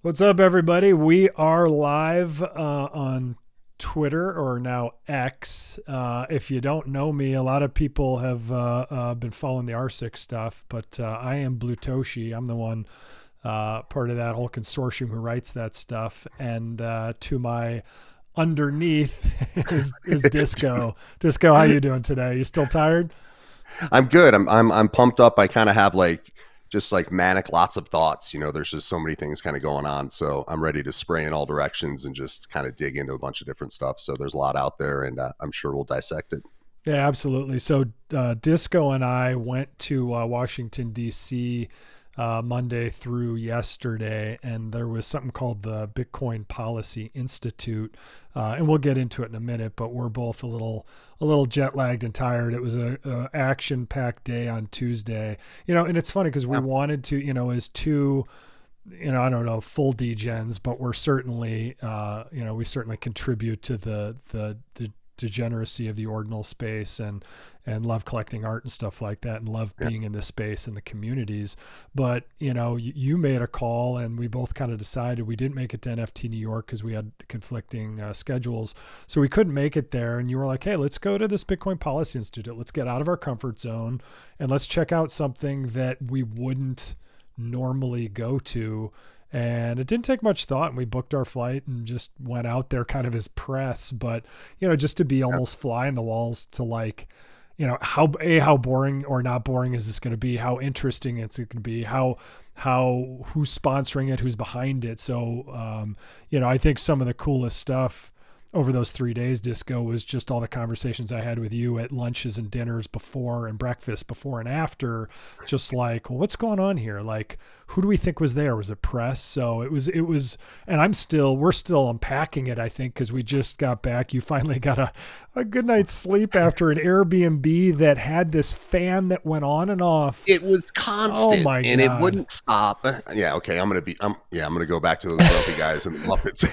What's up, everybody? We are live on Twitter, or now X. If you don't know me, a lot of people have been following the R6 stuff, but I am Blutoshi. I'm the one part of that whole consortium who writes that stuff. And to my underneath is Disco. Disco, how you doing today? You still tired? I'm good. I'm pumped up. I kind of have just like manic lots of thoughts. There's just so many things kind of going on. So I'm ready to spray in all directions and just kind of dig into a bunch of different stuff. So there's a lot out there, and I'm sure we'll dissect it. Yeah, absolutely. So Disco and I went to Washington D.C. Monday through yesterday, and there was something called the Bitcoin Policy Institute, and we'll get into it in a minute. But we're both a little jet lagged and tired. It was a action packed day on Tuesday, and it's funny because we Yeah. wanted to, as two. I don't know, full degens, but we're certainly, we certainly contribute to the degeneracy of the ordinal space, and love collecting art and stuff like that, and love Yeah. being in this space and the communities. But you made a call, and we both kind of decided we didn't make it to NFT New York because we had conflicting schedules, so we couldn't make it there. And you were like, hey, let's go to this Bitcoin Policy Institute. Let's get out of our comfort zone and let's check out something that we wouldn't normally go to. And it didn't take much thought, and we booked our flight and just went out there kind of as press, but just to be Yeah. almost fly in the walls to, like, how boring or not boring is this going to be, how interesting it's going to be, how who's sponsoring it, who's behind it. So I think some of the coolest stuff over those 3 days, Disco, was just all the conversations I had with you at lunches and dinners before and breakfast before and after, just like, well, what's going on here? Like, who do we think was there? Was it press? So it was, and we're still unpacking it, I think, because we just got back. You finally got a good night's sleep after an Airbnb that had this fan that went on and off. It was Oh constant my and it God. wouldn't stop. Yeah. Okay. I'm going to go back to those grumpy guys and the Muppets.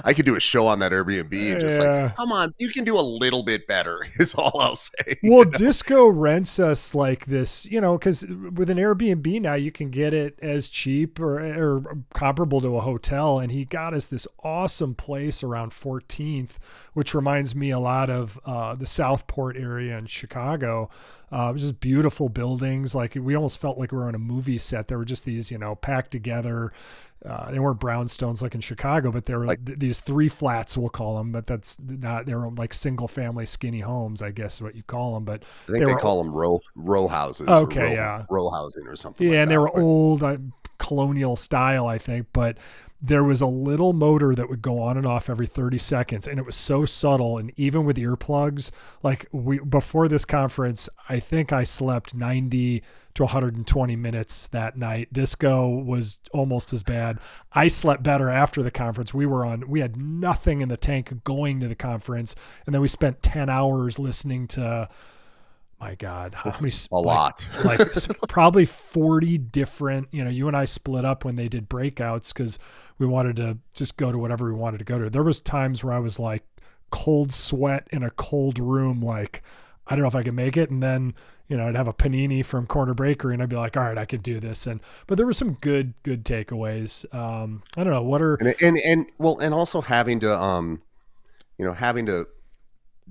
I could do a show on that Airbnb and just like, Yeah. come on, you can do a little bit better is all I'll say. Well, Disco rents us like this, because with an Airbnb now you can get it as cheap or comparable to a hotel. And he got us this awesome place around 14th, which reminds me a lot of the Southport area in Chicago. It was just beautiful buildings. Like, we almost felt like we were on a movie set. There were just these, packed together. They weren't brownstones like in Chicago, but there were Like, these three flats, we'll call them, but that's not, they were like single family skinny homes, I guess is what you call them. But I they think they were, call them row houses or okay, yeah. row housing or something Yeah. like And they that. were But old, colonial style, I think. But there was a little motor that would go on and off every 30 seconds. And it was so subtle. And even with earplugs, like, before this conference, I think I slept 90 to 120 minutes that night. Disco was almost as bad. I slept better after the conference. We had nothing in the tank going to the conference. And then we spent 10 hours listening to, my God, how many, a lot. like probably 40 different, you and I split up when they did breakouts because we wanted to just go to whatever we wanted to go to. There was times where I was like cold sweat in a cold room, like, I don't know if I can make it. And then, I'd have a panini from Corner Bakery and I'd be like, all right, I could do this. But there were some good takeaways. I don't know. What are, And also having to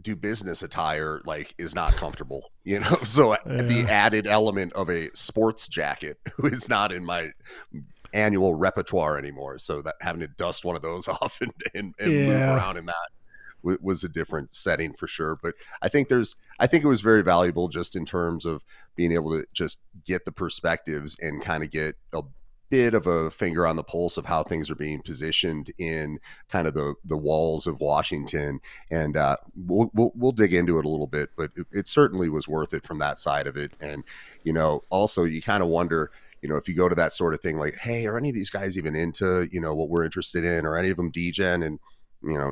do business attire like is not comfortable, so the yeah. added element of a sports jacket is not in my annual repertoire anymore, so that having to dust one of those off and move Yeah. around in that was a different setting for sure. But I think it was very valuable just in terms of being able to just get the perspectives and kind of get a bit of a finger on the pulse of how things are being positioned in kind of the walls of Washington. And we'll dig into it a little bit, but it certainly was worth it from that side of it. And also you kind of wonder, if you go to that sort of thing, like, hey, are any of these guys even into what we're interested in, or any of them degen? And you know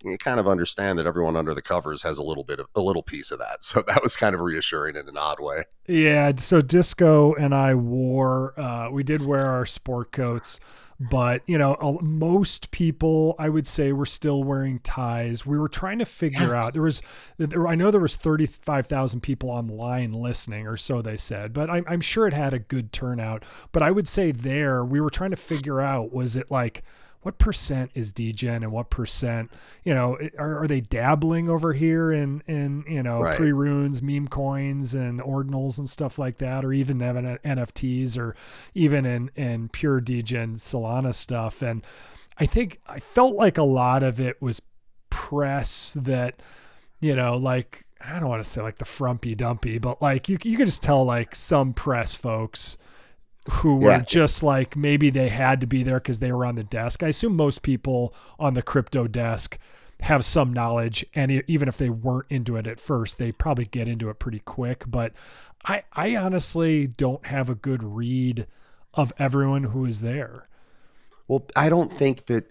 you kind of understand that everyone under the covers has a little piece of that. So that was kind of reassuring in an odd way. Yeah. So Disco and I we did wear our sport coats, but most people, I would say, were still wearing ties. We were trying to figure out, I know there was 35,000 people online listening, or so they said, but I'm sure it had a good turnout. But I would say we were trying to figure out, was it like, what percent is degen and what percent, are they dabbling over here in Right. pre-runes, meme coins and ordinals and stuff like that, or even having NFTs, or even in pure degen Solana stuff. And I felt like a lot of it was press that, like, I don't want to say like the frumpy dumpy, but like you could just tell like some press folks who were just like, maybe they had to be there because they were on the desk. I assume most people on the crypto desk have some knowledge, and even if they weren't into it at first, they probably get into it pretty quick. But I honestly don't have a good read of everyone who is there. Well, I don't think that,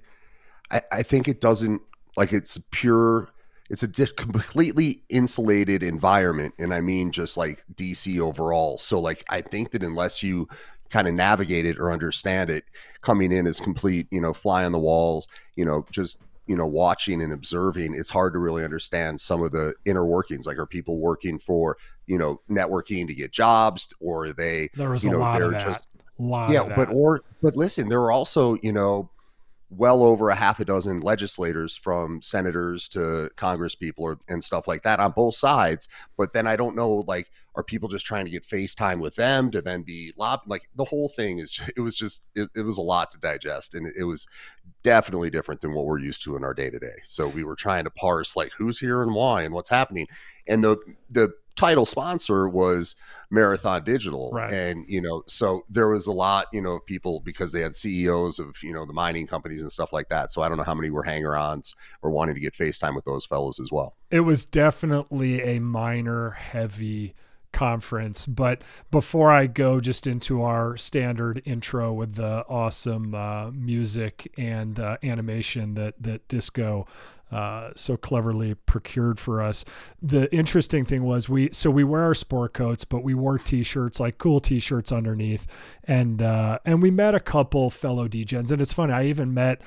I think it doesn't, like, it's a completely insulated environment. And I mean, just like DC overall. So like, I think that unless you kind of navigate it or understand it, coming in as complete, fly on the walls, just, watching and observing, it's hard to really understand some of the inner workings. Like, are people working for, networking to get jobs, or are they, there was a lot of that. just, lot of that. but listen, there were also, well over a half a dozen legislators, from senators to Congress people and stuff like that, on both sides. But then I don't know, like, are people just trying to get FaceTime with them to then be like, the whole thing it was a lot to digest, and it was definitely different than what we're used to in our day to day. So we were trying to parse, like, who's here and why and what's happening. And the title sponsor was Marathon Digital. Right. And, so there was a lot, of people, because they had CEOs of, the mining companies and stuff like that. So I don't know how many were hanger-ons or wanting to get FaceTime with those fellas as well. It was definitely a miner heavy conference. But before I go just into our standard intro with the awesome music and animation that Disco so cleverly procured for us, the interesting thing was we wear our sport coats, but we wore t-shirts, like cool t-shirts underneath, and we met a couple fellow degens. And it's funny, I even met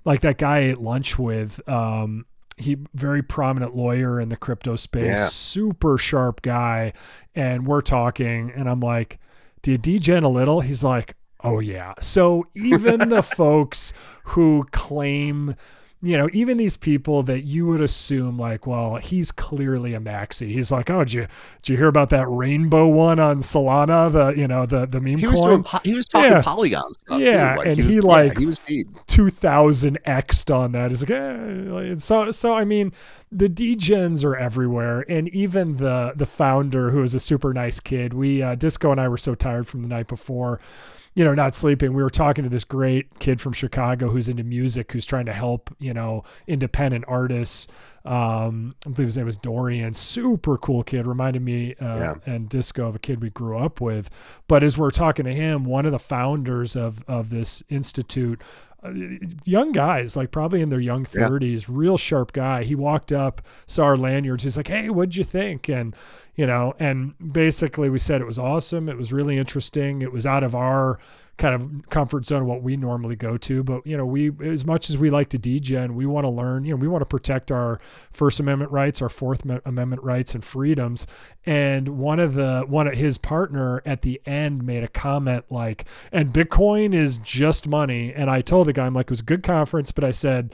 like that guy I ate lunch with, he very prominent lawyer in the crypto space, super sharp guy. And we're talking, and I'm like, do you degen a little? He's like, oh yeah. So even the folks who claim, even these people that you would assume like, well, he's clearly a maxi. He's like, oh, did you hear about that rainbow one on Solana? The meme coin. He was talking Polygon stuff. Yeah. Too. Like, and he was 2000 X'd on that. He's like, so I mean, the degens are everywhere. And even the founder, who is a super nice kid, Disco and I were so tired from the night before, not sleeping. We were talking to this great kid from Chicago who's into music, who's trying to help, independent artists. I believe his name was Dorian. Super cool kid. Reminded me and Disco of a kid we grew up with. But as we're talking to him, one of the founders of this institute, young guys, like probably in their young 30s, real sharp guy. He walked up, saw our lanyards. He's like, hey, what'd you think? And and basically we said it was awesome. It was really interesting. It was out of our kind of comfort zone of what we normally go to. But, we, as much as we like to degen, we want to learn, we want to protect our First Amendment rights, our Fourth Amendment rights and freedoms. And one of his partner at the end made a comment like, and Bitcoin is just money. And I told the guy, I'm like, it was a good conference, but I said,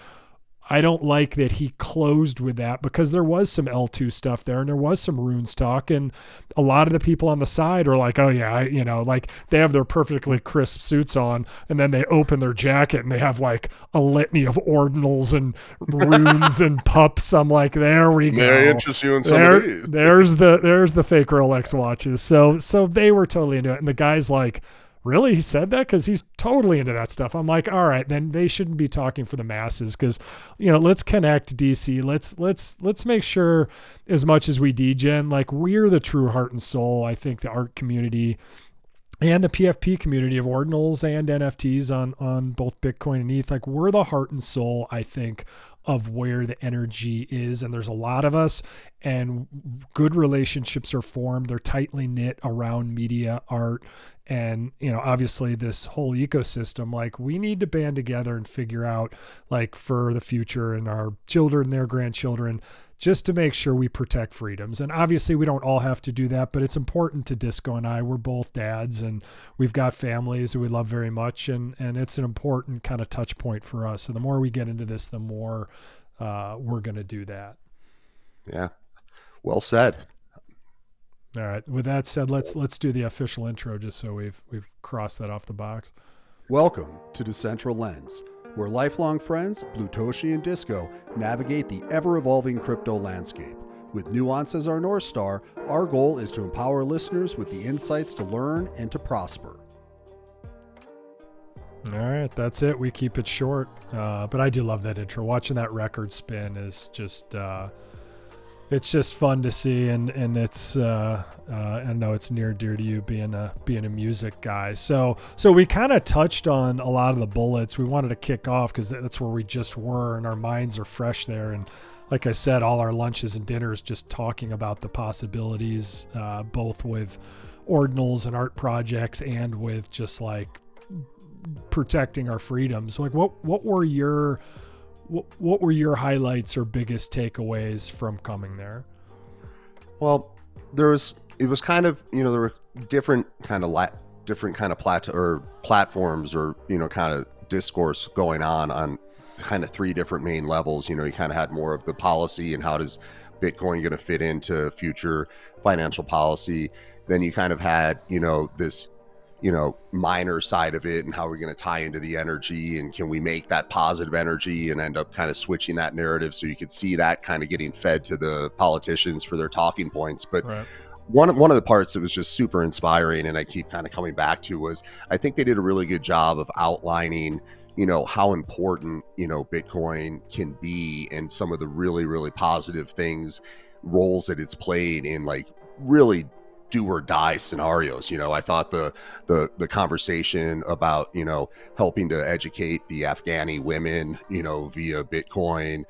I don't like that he closed with that, because there was some L2 stuff there and there was some runes talk, and a lot of the people on the side are like, oh yeah, like they have their perfectly crisp suits on, and then they open their jacket and they have like a litany of ordinals and runes and pups. I'm like, there we go. May I interest you in some of these? there's the fake Rolex watches. So they were totally into it. And the guy's like, really? He said that? Because he's totally into that stuff. I'm like, all right, then they shouldn't be talking for the masses, because let's connect DC. Let's make sure, as much as we degen, like, we're the true heart and soul. I think the art community and the PFP community of ordinals and NFTs on both Bitcoin and ETH, like, we're the heart and soul, I think, of where the energy is. And there's a lot of us, and good relationships are formed. They're tightly knit around media, art, and, obviously this whole ecosystem. Like, we need to band together and figure out, like, for the future and our children, their grandchildren, just to make sure we protect freedoms. And obviously we don't all have to do that, but it's important to Disco and I. We're both dads and we've got families that we love very much. And it's an important kind of touch point for us. So the more we get into this, the more we're going to do that. Yeah. Well said. All right. With that said, let's do the official intro, just so we've crossed that off the box. Welcome to Decentral Lens, where lifelong friends Blutoshi and Disco navigate the ever-evolving crypto landscape. With nuance as our North Star, our goal is to empower listeners with the insights to learn and to prosper. All right, that's it. We keep it short, but I do love that intro. Watching that record spin is just it's just fun to see, and it's I know it's near and dear to you, being a music guy. So we kind of touched on a lot of the bullets. We wanted to kick off because that's where we just were, and our minds are fresh there. And like I said, all our lunches and dinners just talking about the possibilities, both with ordinals and art projects, and with just like protecting our freedoms. Like, what were your highlights or biggest takeaways from coming there? Well, it was kind of, there were different kind of platforms or, kind of discourse going on kind of three different main levels. You kind of had more of the policy and how does Bitcoin going to fit into future financial policy. Then you kind of had, this, minor side of it, and how we're going to tie into the energy, and can we make that positive energy and end up kind of switching that narrative. So you could see that kind of getting fed to the politicians for their talking points. But right. One of the parts that was just super inspiring, and I keep kind of coming back to, was I think they did a really good job of outlining, how important, Bitcoin can be, and some of the really, really positive roles that it's played in, like, really do or die scenarios. I thought the conversation about, helping to educate the Afghani women, via Bitcoin.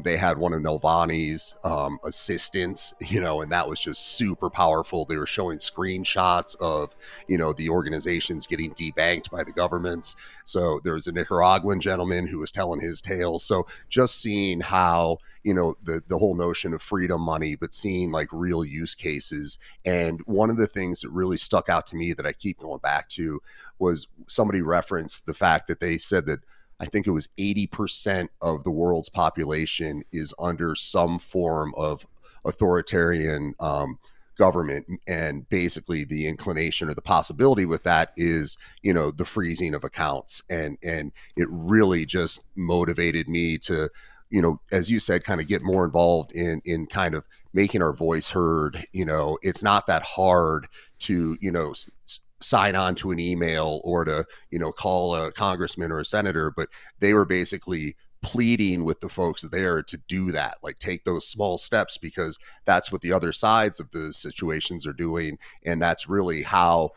They had one of Nalvani's assistants, and that was just super powerful. They were showing screenshots of, the organizations getting debanked by the governments. So there was a Nicaraguan gentleman who was telling his tale. So just seeing how, the whole notion of freedom money, but seeing like real use cases. And one of the things that really stuck out to me that I keep going back to was somebody referenced the fact that they said that I think it was 80% of the world's population is under some form of authoritarian government. And basically the inclination or the possibility with that is, the freezing of accounts. And it really just motivated me to, as you said, kind of get more involved in kind of making our voice heard. It's not that hard to, sign on to an email or to, call a congressman or a senator, but they were basically pleading with the folks there to do that, like take those small steps, because that's what the other sides of the situations are doing. And that's really how,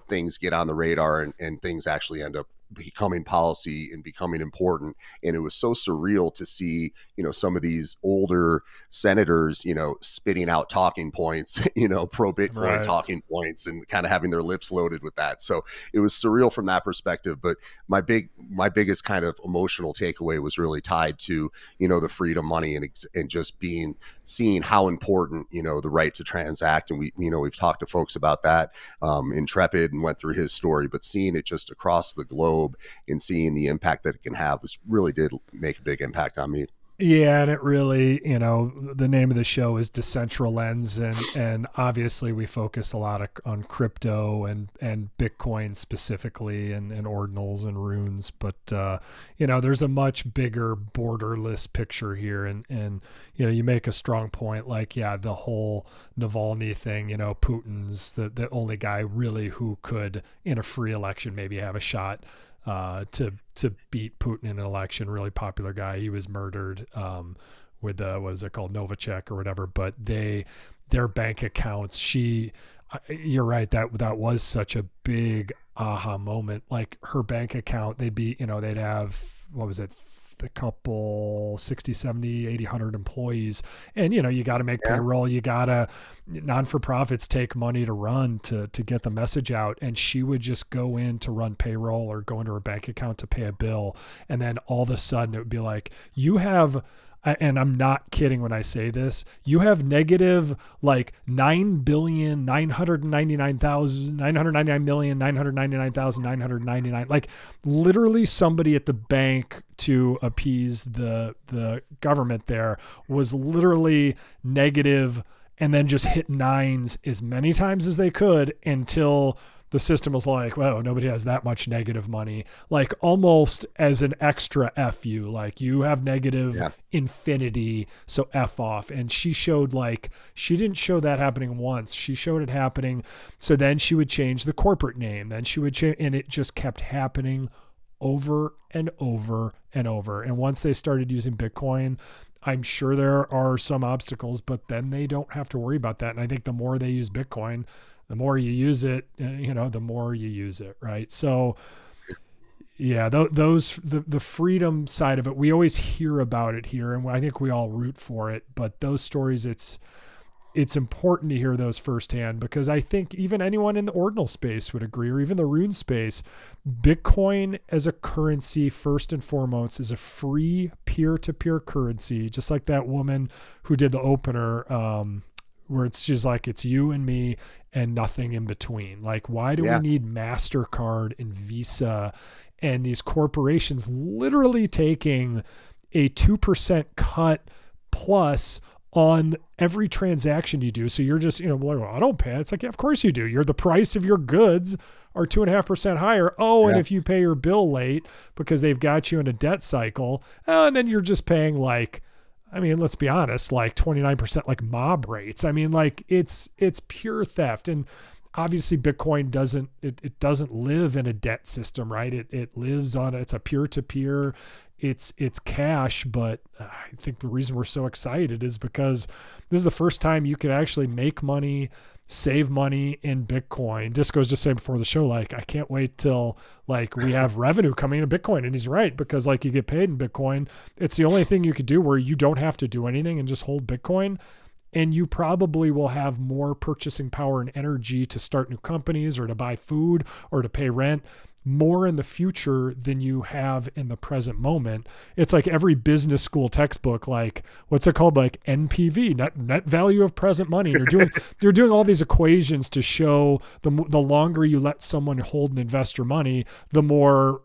things get on the radar and things actually end up becoming policy and becoming important. And it was so surreal to see, some of these older senators, spitting out talking points, pro Bitcoin right. talking points, and kind of having their lips loaded with that. So it was surreal from that perspective. But my biggest kind of emotional takeaway was really tied to, the freedom money and just seeing how important, the right to transact. And we've talked to folks about that, Intrepid, and went through his story, but seeing it just across the globe and seeing the impact that it can have really did make a big impact on me. Yeah, and it really, the name of the show is Decentral Lens, and obviously we focus a lot on crypto and Bitcoin specifically, and ordinals and runes, but there's a much bigger borderless picture here, and you make a strong point, like, yeah, the whole Navalny thing, Putin's the only guy really who could, in a free election, maybe have a shot to beat Putin in an election. Really popular guy. He was murdered with what is it called, Novichok or whatever. But their bank accounts. You're right, that was such a big aha moment. Like, her bank account, they'd have, what was it, a couple 60, 70, 80, 100 employees. And, you got to make payroll. You got to, non-for-profits take money to run to get the message out. And she would just go in to run payroll or go into her bank account to pay a bill. And then all of a sudden it would be like, you have, and I'm not kidding when I say this, you have negative like 9,999,999,999,999, like literally somebody at the bank to appease the government there was literally negative, and then just hit nines as many times as they could until the system was like, well, nobody has that much negative money, like almost as an extra F you, like you have negative infinity, so F off. And she showed like, she didn't show that happening once. She showed it happening. So then she would change the corporate name. Then she would change, and it just kept happening over and over and over. And once they started using Bitcoin, I'm sure there are some obstacles, but then they don't have to worry about that. And I think the more they use Bitcoin, the more you use it, the more you use it. Right. So yeah, the freedom side of it, we always hear about it here, and I think we all root for it, but those stories, it's important to hear those firsthand, because I think even anyone in the ordinal space would agree, or even the rune space, Bitcoin as a currency, first and foremost, is a free peer-to-peer currency, just like that woman who did the opener, where it's just like, it's you and me and nothing in between. Like, why do we need MasterCard and Visa and these corporations literally taking a 2% cut plus on every transaction you do? So you're just, like, well, I don't pay. It's like, yeah, of course you do. The price of your goods are 2.5% higher. Oh, and if you pay your bill late because they've got you in a debt cycle, and then you're just paying like, I mean, let's be honest, like 29% like mob rates. I mean, like it's pure theft. And obviously Bitcoin doesn't live in a debt system, right? It lives on, it's a peer-to-peer, it's cash. But I think the reason we're so excited is because this is the first time you can actually make money, save money in Bitcoin. Disco's just saying before the show, like, I can't wait till like we have revenue coming in Bitcoin. And he's right, because like you get paid in Bitcoin. It's the only thing you could do where you don't have to do anything and just hold Bitcoin. And you probably will have more purchasing power and energy to start new companies or to buy food or to pay rent more in the future than you have in the present moment. It's like every business school textbook, like what's it called? Like NPV, net value of present money. And you're doing all these equations to show the longer you let someone hold and invest your money, the more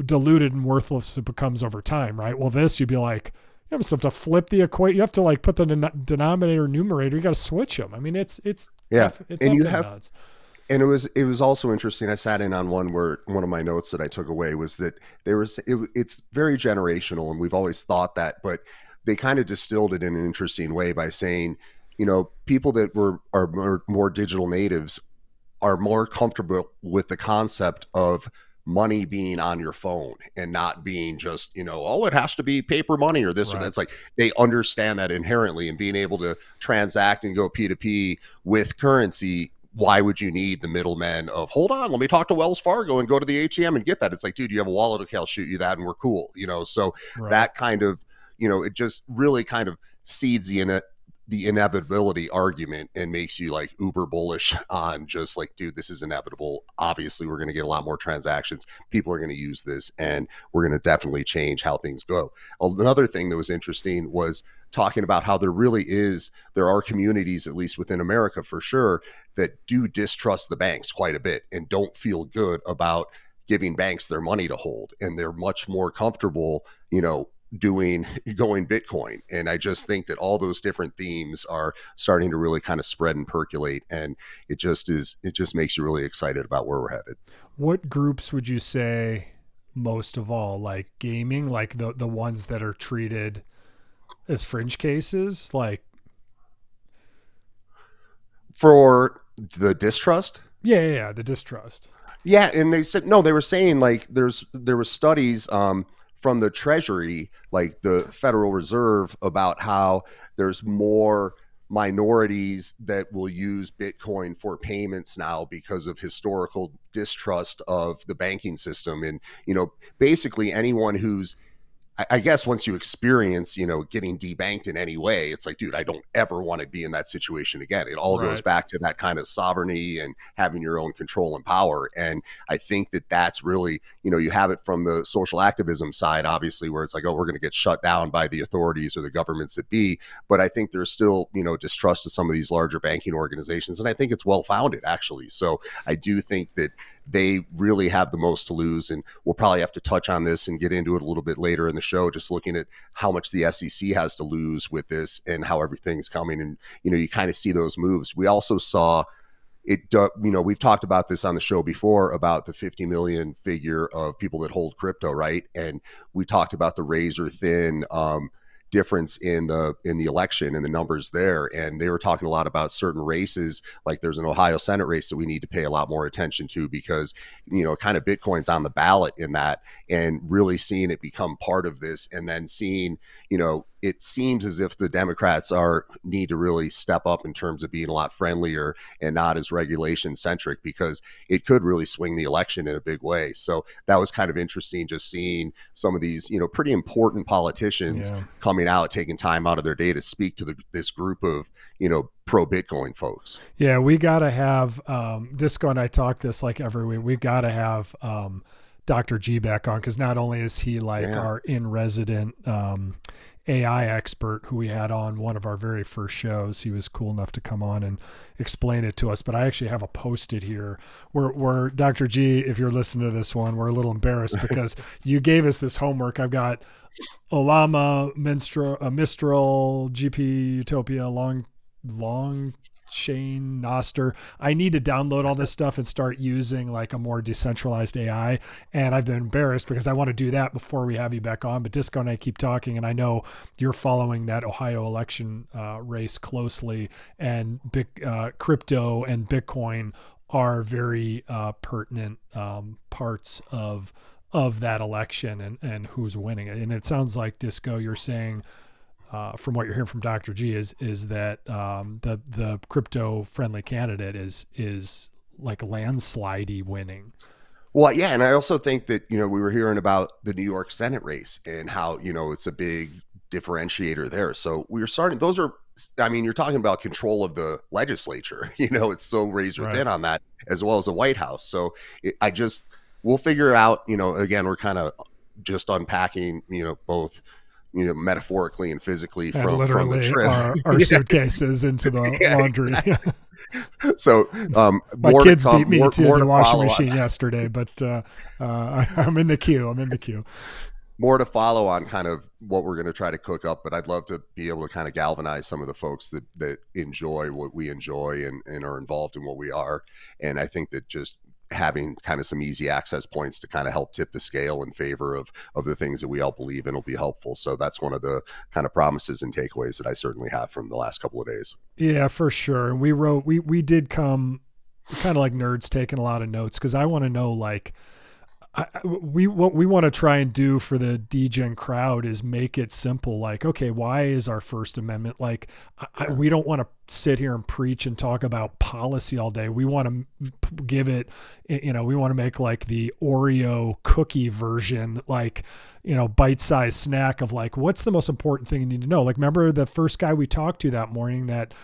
diluted and worthless it becomes over time. Right. Well, you'd be like, you have to flip the equation. You have to like put the denominator, numerator. You got to switch them. I mean, it's and you have nuts. And it was also interesting. I sat in on one where one of my notes that I took away was that it's very generational, and we've always thought that, but they kind of distilled it in an interesting way by saying, people that are more digital natives are more comfortable with the concept of money being on your phone and not being just, it has to be paper money or this or that. It's like they understand that inherently, and being able to transact and go P2P with currency. Why would you need the middlemen of, hold on, let me talk to Wells Fargo and go to the ATM and get that? It's like, dude, you have a wallet, okay, I'll shoot you that and we're cool. So that kind of, it just really kind of seeds the inevitability argument and makes you like uber bullish on just like, dude, this is inevitable. Obviously, we're going to get a lot more transactions. People are going to use this, and we're going to definitely change how things go. Another thing that was interesting was talking about how there are communities, at least within America for sure, that do distrust the banks quite a bit and don't feel good about giving banks their money to hold. And they're much more comfortable, going Bitcoin. And I just think that all those different themes are starting to really kind of spread and percolate. And it just makes you really excited about where we're headed. What groups would you say most of all, like gaming, like the ones that are treated as fringe cases, like for the distrust? Yeah, the distrust. Yeah, and they said they were saying like there were studies from the Treasury, like the Federal Reserve, about how there's more minorities that will use Bitcoin for payments now because of historical distrust of the banking system. And, basically anyone who's I guess once you experience, getting debanked in any way, it's like, dude, I don't ever want to be in that situation again. It all goes back to that kind of sovereignty and having your own control and power. And I think that that's really, you have it from the social activism side, obviously, where it's like, oh, we're going to get shut down by the authorities or the governments that be. But I think there's still, distrust of some of these larger banking organizations. And I think it's well-founded, actually. So I do think that they really have the most to lose. And we'll probably have to touch on this and get into it a little bit later in the show, just looking at how much the SEC has to lose with this and how everything's coming. And, you kind of see those moves. We also saw it, we've talked about this on the show before about the 50 million figure of people that hold crypto, right? And we talked about the razor thin difference in the election and the numbers there. And they were talking a lot about certain races, like there's an Ohio Senate race that we need to pay a lot more attention to because, kind of Bitcoin's on the ballot in that, and really seeing it become part of this, and then seeing, it seems as if the Democrats need to really step up in terms of being a lot friendlier and not as regulation centric, because it could really swing the election in a big way. So that was kind of interesting, just seeing some of these, pretty important politicians coming out, taking time out of their day to speak to this group of, pro Bitcoin folks. Yeah, we got to have Disco and I talk this like every week. We got to have Dr. G back on, because not only is he our in-resident AI expert who we had on one of our very first shows. He was cool enough to come on and explain it to us. But I actually have a post-it here where Dr. G, if you're listening to this one, we're a little embarrassed because you gave us this homework. I've got Olama, Mistral, GP, Utopia, long chain, Noster. I need to download all this stuff and start using like a more decentralized AI. And I've been embarrassed because I want to do that before we have you back on. But Disco and I keep talking, and I know you're following that Ohio election race closely, and crypto and Bitcoin are very pertinent parts of that election and who's winning it. And it sounds like, Disco, you're saying, from what you're hearing from Dr. G, is that the crypto friendly candidate is like landslidey winning. Well, yeah, and I also think that we were hearing about the New York Senate race and how it's a big differentiator there. So we were starting. Those are, I mean, you're talking about control of the legislature. It's so razor thin on that, as well as the White House. So we'll figure out. Again, we're kind of just unpacking. Both. Metaphorically and physically from the trip. Our suitcases into the laundry. Exactly. So my kids beat me to the washing machine yesterday, but I'm in the queue. More to follow on kind of what we're going to try to cook up, but I'd love to be able to kind of galvanize some of the folks that enjoy what we enjoy and are involved in what we are. And I think that just having kind of some easy access points to kind of help tip the scale in favor of the things that we all believe in will be helpful. So that's one of the kind of promises and takeaways that I certainly have from the last couple of days. Yeah, for sure. And we did come kind of like nerds taking a lot of notes, because I want to know, like, what we want to try and do for the DGen crowd is make it simple. Like, okay, why is our First Amendment? Like, we don't want to sit here and preach and talk about policy all day. We want to give it, we want to make like the Oreo cookie version, like, bite-sized snack of like, what's the most important thing you need to know? Like, remember the first guy we talked to that morning, that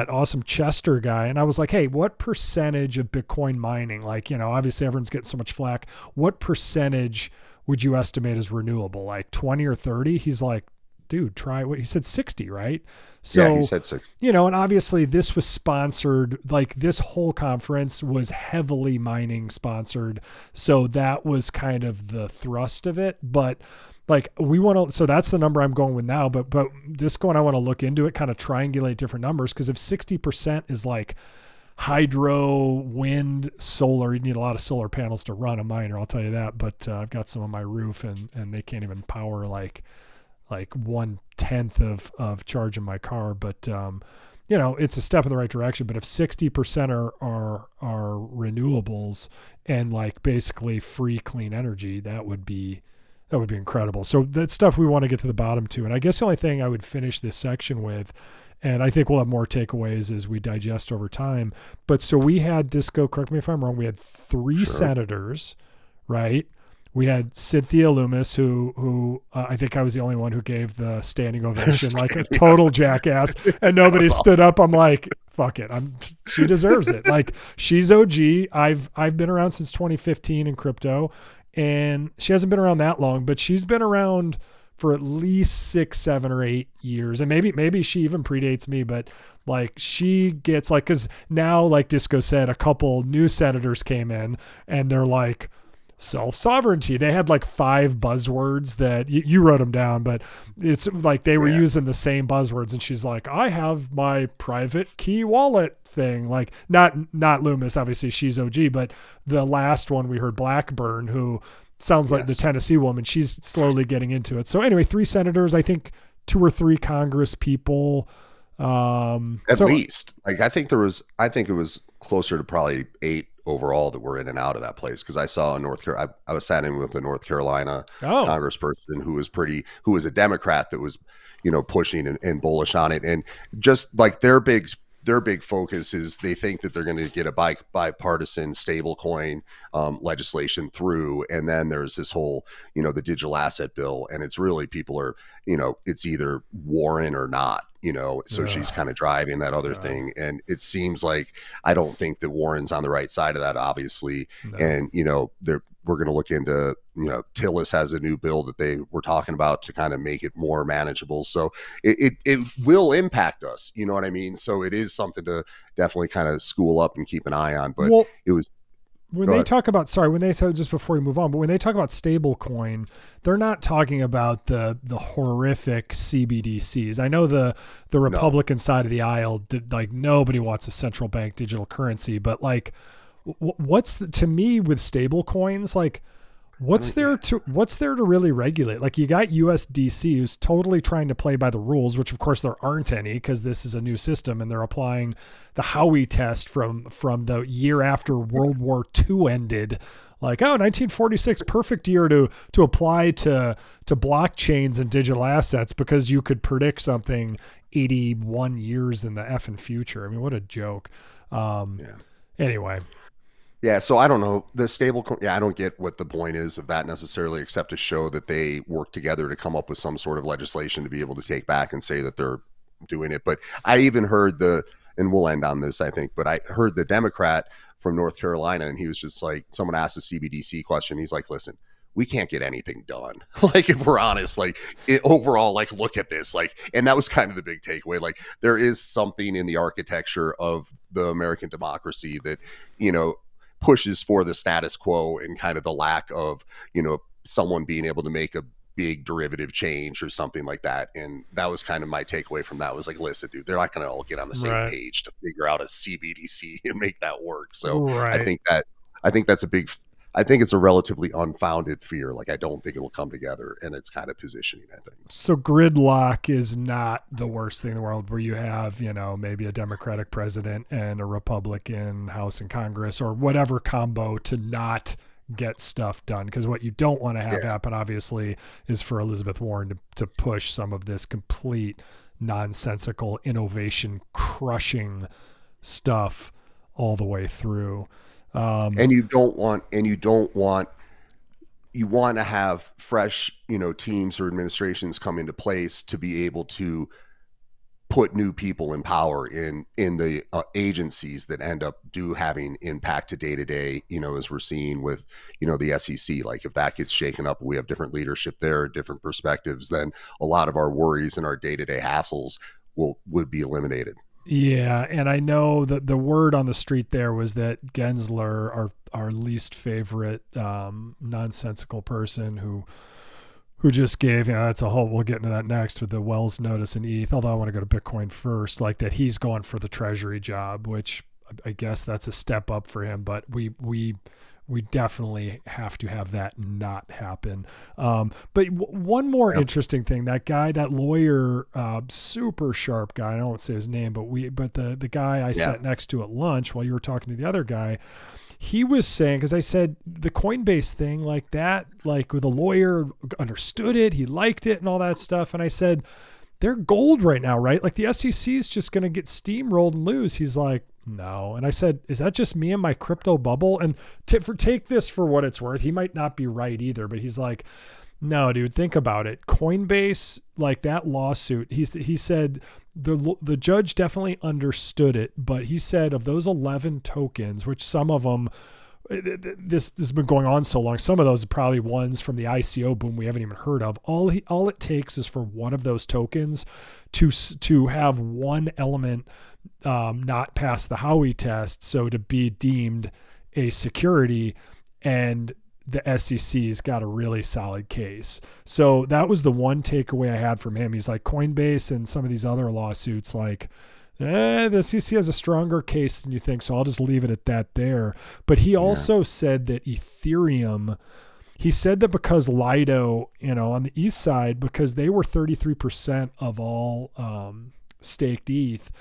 awesome Chester guy. And I was like, hey, what percentage of Bitcoin mining, like, obviously everyone's getting so much flack. What percentage would you estimate as renewable? Like 20 or 30? He's like, dude, try what he said, 60, right? So, yeah, he said 60. And obviously this was sponsored, like this whole conference was heavily mining sponsored. So that was kind of the thrust of it. But like so that's the number I'm going with now, but Disco and I want to look into it, kind of triangulate different numbers. Cause if 60% is like hydro, wind, solar, you need a lot of solar panels to run a miner, I'll tell you that. But I've got some on my roof and they can't even power like 1/10 of charging my car. But, it's a step in the right direction. But if 60% are renewables and like basically free clean energy, that would be incredible. So that's stuff we want to get to the bottom to. And I guess the only thing I would finish this section with, and I think we'll have more takeaways as we digest over time. But so we had, Disco, correct me if I'm wrong, we had three senators, right? We had Cynthia Loomis, who I think I was the only one who gave the standing ovation, like a total jackass, and nobody stood up. I'm like, fuck it, she deserves it. Like, she's OG. I've been around since 2015 in crypto, and she hasn't been around that long, but she's been around for at least 6, 7, or 8 years, and maybe she even predates me, but like, she gets like, because now, like Disco said, a couple new senators came in, and they're like, self-sovereignty. They had like 5 buzzwords that you wrote them down, but it's like they were using the same buzzwords. And she's like, I have my private key wallet thing. Like, not Loomis, obviously she's OG, but the last one we heard, Blackburn, who sounds like the Tennessee woman, she's slowly getting into it. So anyway, 3 senators, I think 2 or 3 Congress people. At least, like, I think it was closer to probably 8 overall that were in and out of that place, because I saw in North Carolina, I was sat in with a North Carolina congressperson who was a Democrat that was, pushing and bullish on it, and just like their big focus is they think that they're going to get a bipartisan stablecoin legislation through, and then there's this whole the digital asset bill, and it's really people are it's either Warren or not. So she's kind of driving that other thing. And it seems like, I don't think that Warren's on the right side of that, obviously. No. And, we're going to look into, Tillis has a new bill that they were talking about to kind of make it more manageable. So it will impact us. You know what I mean? So it is something to definitely kind of school up and keep an eye on. But it was, when they talk about, just before we move on, but when they talk about stablecoin, they're not talking about the horrific CBDCs. I know the Republican side of the aisle, like, nobody wants a central bank digital currency, but like, to me with stablecoins, like, what's there to really regulate? Like, you got USDC, who's totally trying to play by the rules, which of course there aren't any, because this is a new system and they're applying the Howey test from the year after World War II ended. Like, 1946, perfect year to apply to blockchains and digital assets, because you could predict something 81 years in the effing future. I mean, what a joke. Anyway. Yeah, so I don't know, the stablecoin. Yeah, I don't get what the point is of that necessarily, except to show that they work together to come up with some sort of legislation to be able to take back and say that they're doing it. But I even heard and we'll end on this, I think, but I heard the Democrat from North Carolina, and he was just like, someone asked a CBDC question. He's like, listen, we can't get anything done. Like, if we're honest, like, overall, like, look at this, like, and that was kind of the big takeaway. Like, there is something in the architecture of the American democracy that, pushes for the status quo and kind of the lack of, someone being able to make a big derivative change or something like that. And that was kind of my takeaway from that, was like, listen, dude, they're not going to all get on the same page to figure out a CBDC and make that work. So I think that's I think it's a relatively unfounded fear. Like, I don't think it will come together, and it's kind of positioning, I think. So gridlock is not the worst thing in the world, where you have, maybe a Democratic president and a Republican House and Congress, or whatever combo, to not get stuff done. Because what you don't want to have happen, obviously, is for Elizabeth Warren to push some of this complete nonsensical innovation crushing stuff all the way through. You want to have fresh, teams or administrations come into place to be able to put new people in power in the agencies that end up having impact to day to day, as we're seeing with, the SEC. Like, if that gets shaken up, we have different leadership there, different perspectives, then a lot of our worries and our day to day hassles would be eliminated. Yeah, and I know that the word on the street there was that Gensler, our least favorite nonsensical person who just gave, that's a whole, we'll get into that next with the Wells notice in ETH, although I want to go to Bitcoin first, like that he's going for the treasury job, which I guess that's a step up for him, but we definitely have to have that not happen. But one more interesting thing, that guy, that lawyer, super sharp guy, I won't say his name, but the guy I sat next to at lunch while you were talking to the other guy, he was saying, because I said the Coinbase thing, like that, like with a lawyer understood it, he liked it and all that stuff. And I said, they're gold right now, right? Like, the SEC is just going to get steamrolled and lose. He's like, no. And I said, is that just me and my crypto bubble? And take this for what it's worth. He might not be right either, but he's like, no, dude, think about it. Coinbase, like that lawsuit, he said the judge definitely understood it, but he said of those 11 tokens, which some of them, this has been going on so long, some of those are probably ones from the ICO boom we haven't even heard of. All it takes is for one of those tokens to have one element not pass the Howey test, so to be deemed a security, and the SEC's got a really solid case. So that was the one takeaway I had from him. He's like, Coinbase and some of these other lawsuits, like, the SEC has a stronger case than you think, so I'll just leave it at that there. But he also said that Ethereum, he said that because Lido, on the east side, because they were 33% of all staked ETH,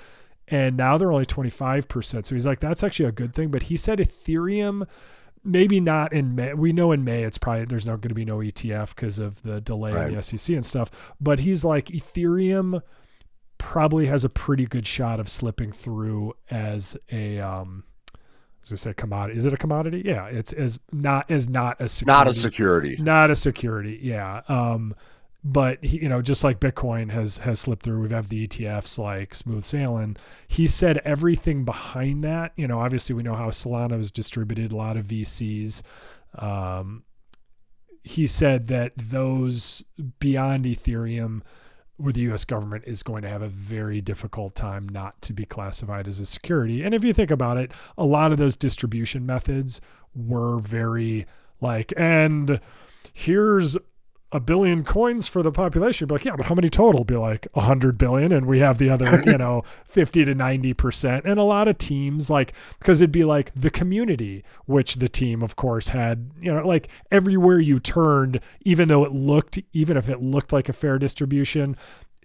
and now they're only 25%. So he's like, that's actually a good thing. But he said Ethereum, maybe not in May. We know in May there's not going to be no ETF because of the delay in the SEC and stuff. But he's like, Ethereum probably has a pretty good shot of slipping through as a commodity. Is it a commodity? Yeah, it's not a security. Not a security. Yeah. But he, just like Bitcoin has slipped through, we have the ETFs like smooth sailing. He said everything behind that, obviously we know how Solana is distributed, a lot of VCs. He said that those beyond Ethereum, where the U.S. government is going to have a very difficult time not to be classified as a security. And if you think about it, a lot of those distribution methods were very like, and here's 1 billion coins for the population. Be like, yeah, but how many total? Be like 100 billion. And we have the other, 50 to 90%. And a lot of teams, like, because it'd be like the community, which the team of course had, like everywhere you turned, even if it looked like a fair distribution,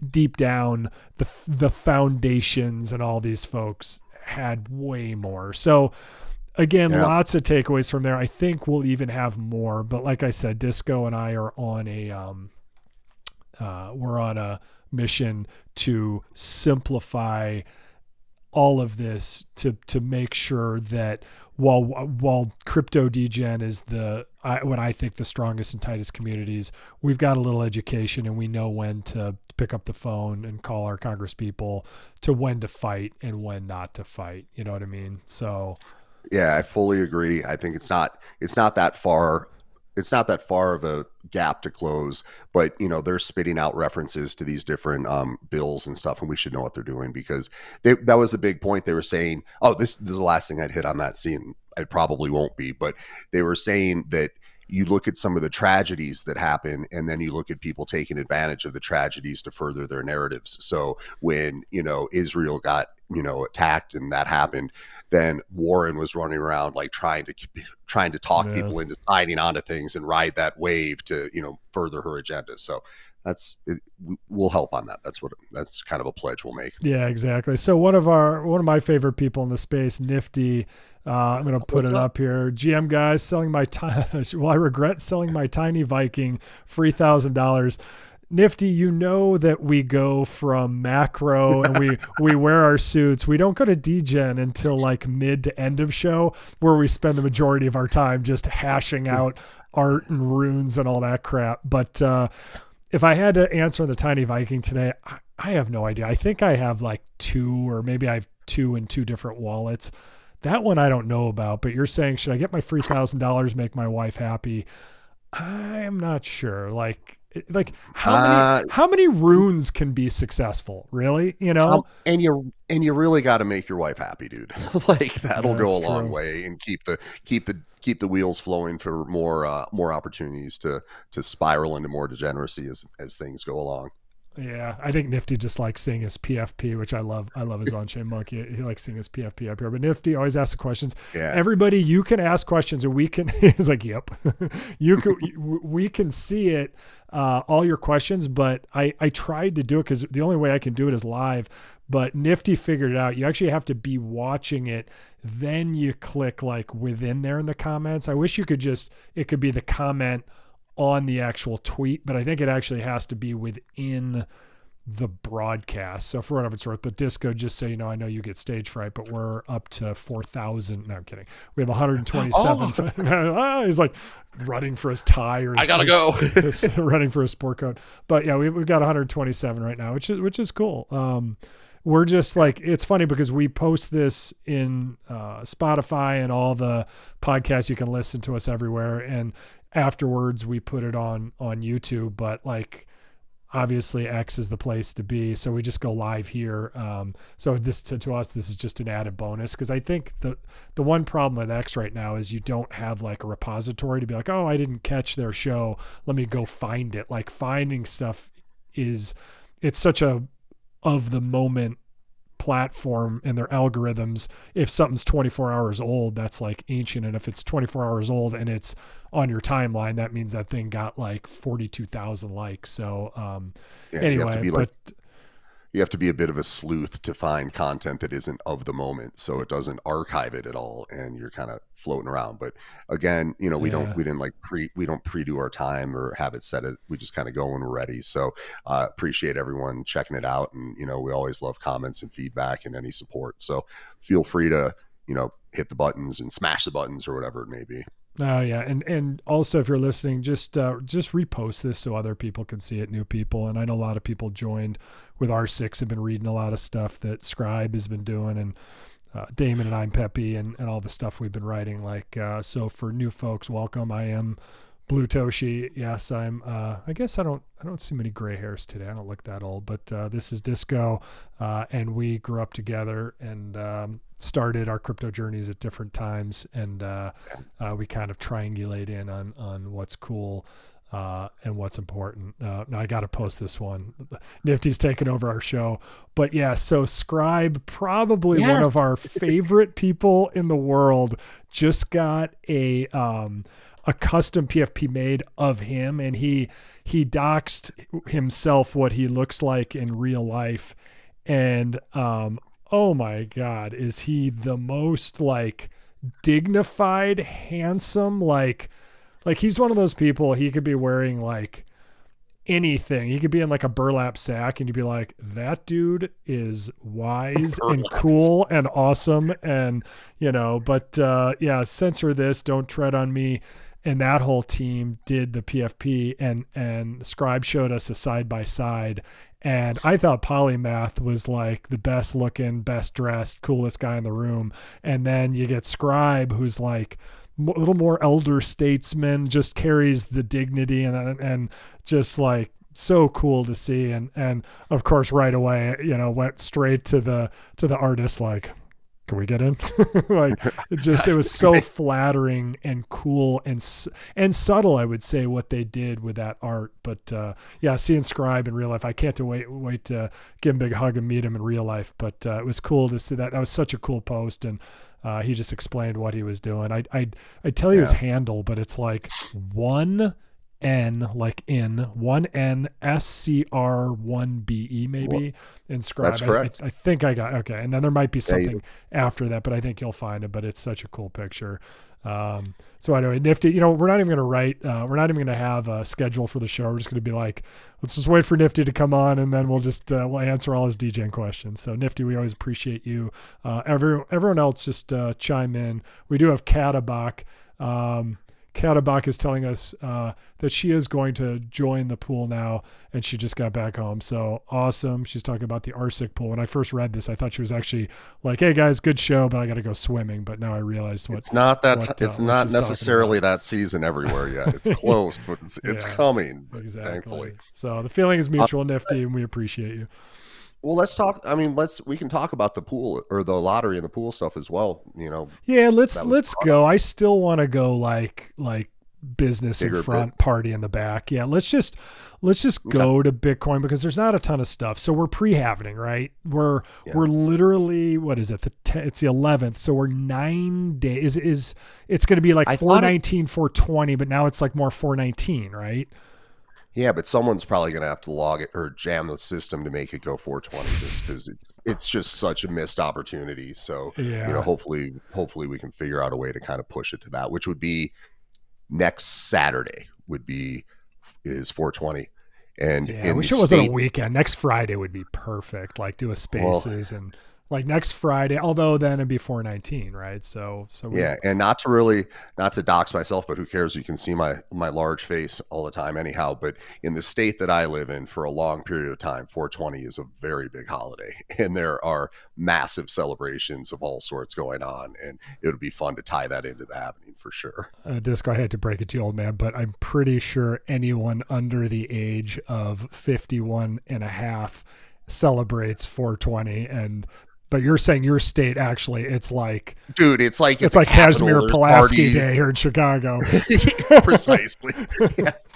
deep down the foundations and all these folks had way more. So again, lots of takeaways from there. I think we'll even have more, but like I said, Disco and I are on we're on a mission to simplify all of this to make sure that while crypto degen is what I think the strongest and tightest communities, we've got a little education and we know when to pick up the phone and call our Congress people to when to fight and when not to fight. You know what I mean? So yeah, I fully agree. I think it's not that far. It's not that far of a gap to close, but they're spitting out references to these different bills and stuff, and we should know what they're doing, because that was a big point. They were saying, oh, this is the last thing I'd hit on that scene. It probably won't be, but they were saying that you look at some of the tragedies that happen, and then you look at people taking advantage of the tragedies to further their narratives. So when, Israel got, attacked and that happened, then Warren was running around like trying to talk people into signing onto things and ride that wave to, further her agenda. So we'll help on that. That's kind of a pledge we'll make. Yeah, exactly. So one of my favorite people in the space, Nifty, I'm going to put it up here. GM guys, I regret selling my tiny Viking for $3,000. Nifty, that we go from macro and we wear our suits. We don't go to degen until like mid to end of show, where we spend the majority of our time just hashing out art and runes and all that crap. But if I had to answer the tiny Viking today, I have no idea. I think I have like 2, or maybe I have 2 in 2 different wallets. That one I don't know about, but you're saying, should I get my $3,000, make my wife happy? I am not sure. Like how many runes can be successful, really? And you really got to make your wife happy, dude. Like that'll go a long way and keep the wheels flowing for more opportunities to spiral into more degeneracy as things go along. Yeah, I think Nifty just likes seeing his PFP, which I love. I love his on-chain monkey. He likes seeing his PFP up here. But Nifty always asks the questions. Yeah. Everybody, you can ask questions, and we can. He's like, "Yep." We can see it, all your questions. But I tried to do it because the only way I can do it is live. But Nifty figured it out. You actually have to be watching it. Then you click like within there in the comments. I wish it could be the comment on the actual tweet, but I think it actually has to be within the broadcast. So for whatever it's worth, but Disco, just so you know, I know you get stage fright, but we're up to 4,000. No, I'm kidding. We have 127. Oh. He's like running for his tie, or I gotta go. running for a sport coat. But yeah, we've got 127 right now, which is cool. We're just like, it's funny because we post this in Spotify and all the podcasts. You can listen to us everywhere. And afterwards we put it on YouTube, but like, obviously X is the place to be. So we just go live here. So this to us, this is just an added bonus. Cause I think the one problem with X right now is you don't have like a repository to be like, oh, I didn't catch their show, let me go find it. Like finding stuff it's such a of the moment platform and their algorithms. If something's 24 hours old, that's like ancient. And if it's 24 hours old and it's on your timeline, that means that thing got like 42,000 likes. So anyway, you have to be a bit of a sleuth to find content that isn't of the moment, so it doesn't archive it at all, and you're kind of floating around. But again, we don't pre-do our time or have it set it. We just kind of go when we're ready. So appreciate everyone checking it out, and we always love comments and feedback and any support. So feel free to hit the buttons and smash the buttons or whatever it may be. Oh yeah, and also if you're listening, just repost this so other people can see it, new people. And I know a lot of people joined with R6 have been reading a lot of stuff that Scribe has been doing, and Damon and I'm Peppy and all the stuff we've been writing. Like so for new folks, welcome. I am Blutoshi. Yes, I'm. I guess I don't see many gray hairs today. I don't look that old, but this is Disco, and we grew up together and started our crypto journeys at different times, and we kind of triangulate in on what's cool and what's important. Now I got to post this one. Nifty's taken over our show, but yeah. So Scribe, probably one of our favorite people in the world, just got a custom PFP made of him, and he doxed himself what he looks like in real life. And oh my God, is he the most like dignified, handsome, like he's one of those people, he could be wearing like anything. He could be in like a burlap sack and you'd be like, that dude is wise and cool and awesome. And, but yeah, censor this, don't tread on me. And that whole team did the PFP, and Scribe showed us a side by side. And I thought Polymath was like the best looking, best dressed, coolest guy in the room. And then you get Scribe, who's like a little more elder statesman, just carries the dignity and just like so cool to see. And of course, right away, went straight to the artist, like, can we get in? Like it was so flattering and cool and subtle, I would say, what they did with that art. But yeah, seeing Scribe in real life, I can't wait to give him a big hug and meet him in real life. But it was cool to see that. That was such a cool post. And he just explained what he was doing. I'd tell you his handle, but it's like 1N, like in 1N SCR1BE maybe. Inscribed. That's correct. I think I got okay. And then there might be something after that, but I think you'll find it. But it's such a cool picture. So anyway, Nifty, we're not even going to write. We're not even going to have a schedule for the show. We're just going to be like, let's just wait for Nifty to come on, and then we'll just we'll answer all his DJing questions. So Nifty, we always appreciate you. Everyone else just chime in. We do have Katabak. Katabak is telling us that she is going to join the pool now, and she just got back home. So awesome. She's talking about the RSIC pool. When I first read this, I thought she was actually like, hey guys, good show, but I got to go swimming. But now I realized it's not necessarily that season everywhere yet. It's close, but it's coming. Exactly. Thankfully. So the feeling is mutual, Nifty, and we appreciate you. Well, let's talk. I mean, we can talk about the pool or the lottery and the pool stuff as well. Yeah, let's go. I still want to go like business in front, party in the back. Yeah, let's just go to Bitcoin because there's not a ton of stuff. So we're pre-halving, right? We're literally, what is it? It's the 11th. So we're 9 days. It's going to be like 419, 420, but now it's like more 419, right? Yeah, but someone's probably going to have to log it or jam the system to make it go 420 just because it's just such a missed opportunity. So, hopefully we can figure out a way to kind of push it to that, which would be next Saturday is 420. And Yeah, I in wish the it wasn't state, a weekend. Next Friday would be perfect. Like do a spaces and like next Friday, although then it'd be 419, right? So we yeah, and not to dox myself, but who cares? You can see my large face all the time anyhow. But in the state that I live in, for a long period of time, 420 is a very big holiday, and there are massive celebrations of all sorts going on, and it would be fun to tie that into the happening for sure. Disco, I hate to break it to you, old man, but I'm pretty sure anyone under the age of 51 and a half celebrates 420. But you're saying your state actually, it's like, Dude, it's like it's like Casimir there's Pulaski parties. Day here in Chicago. Precisely. Yes.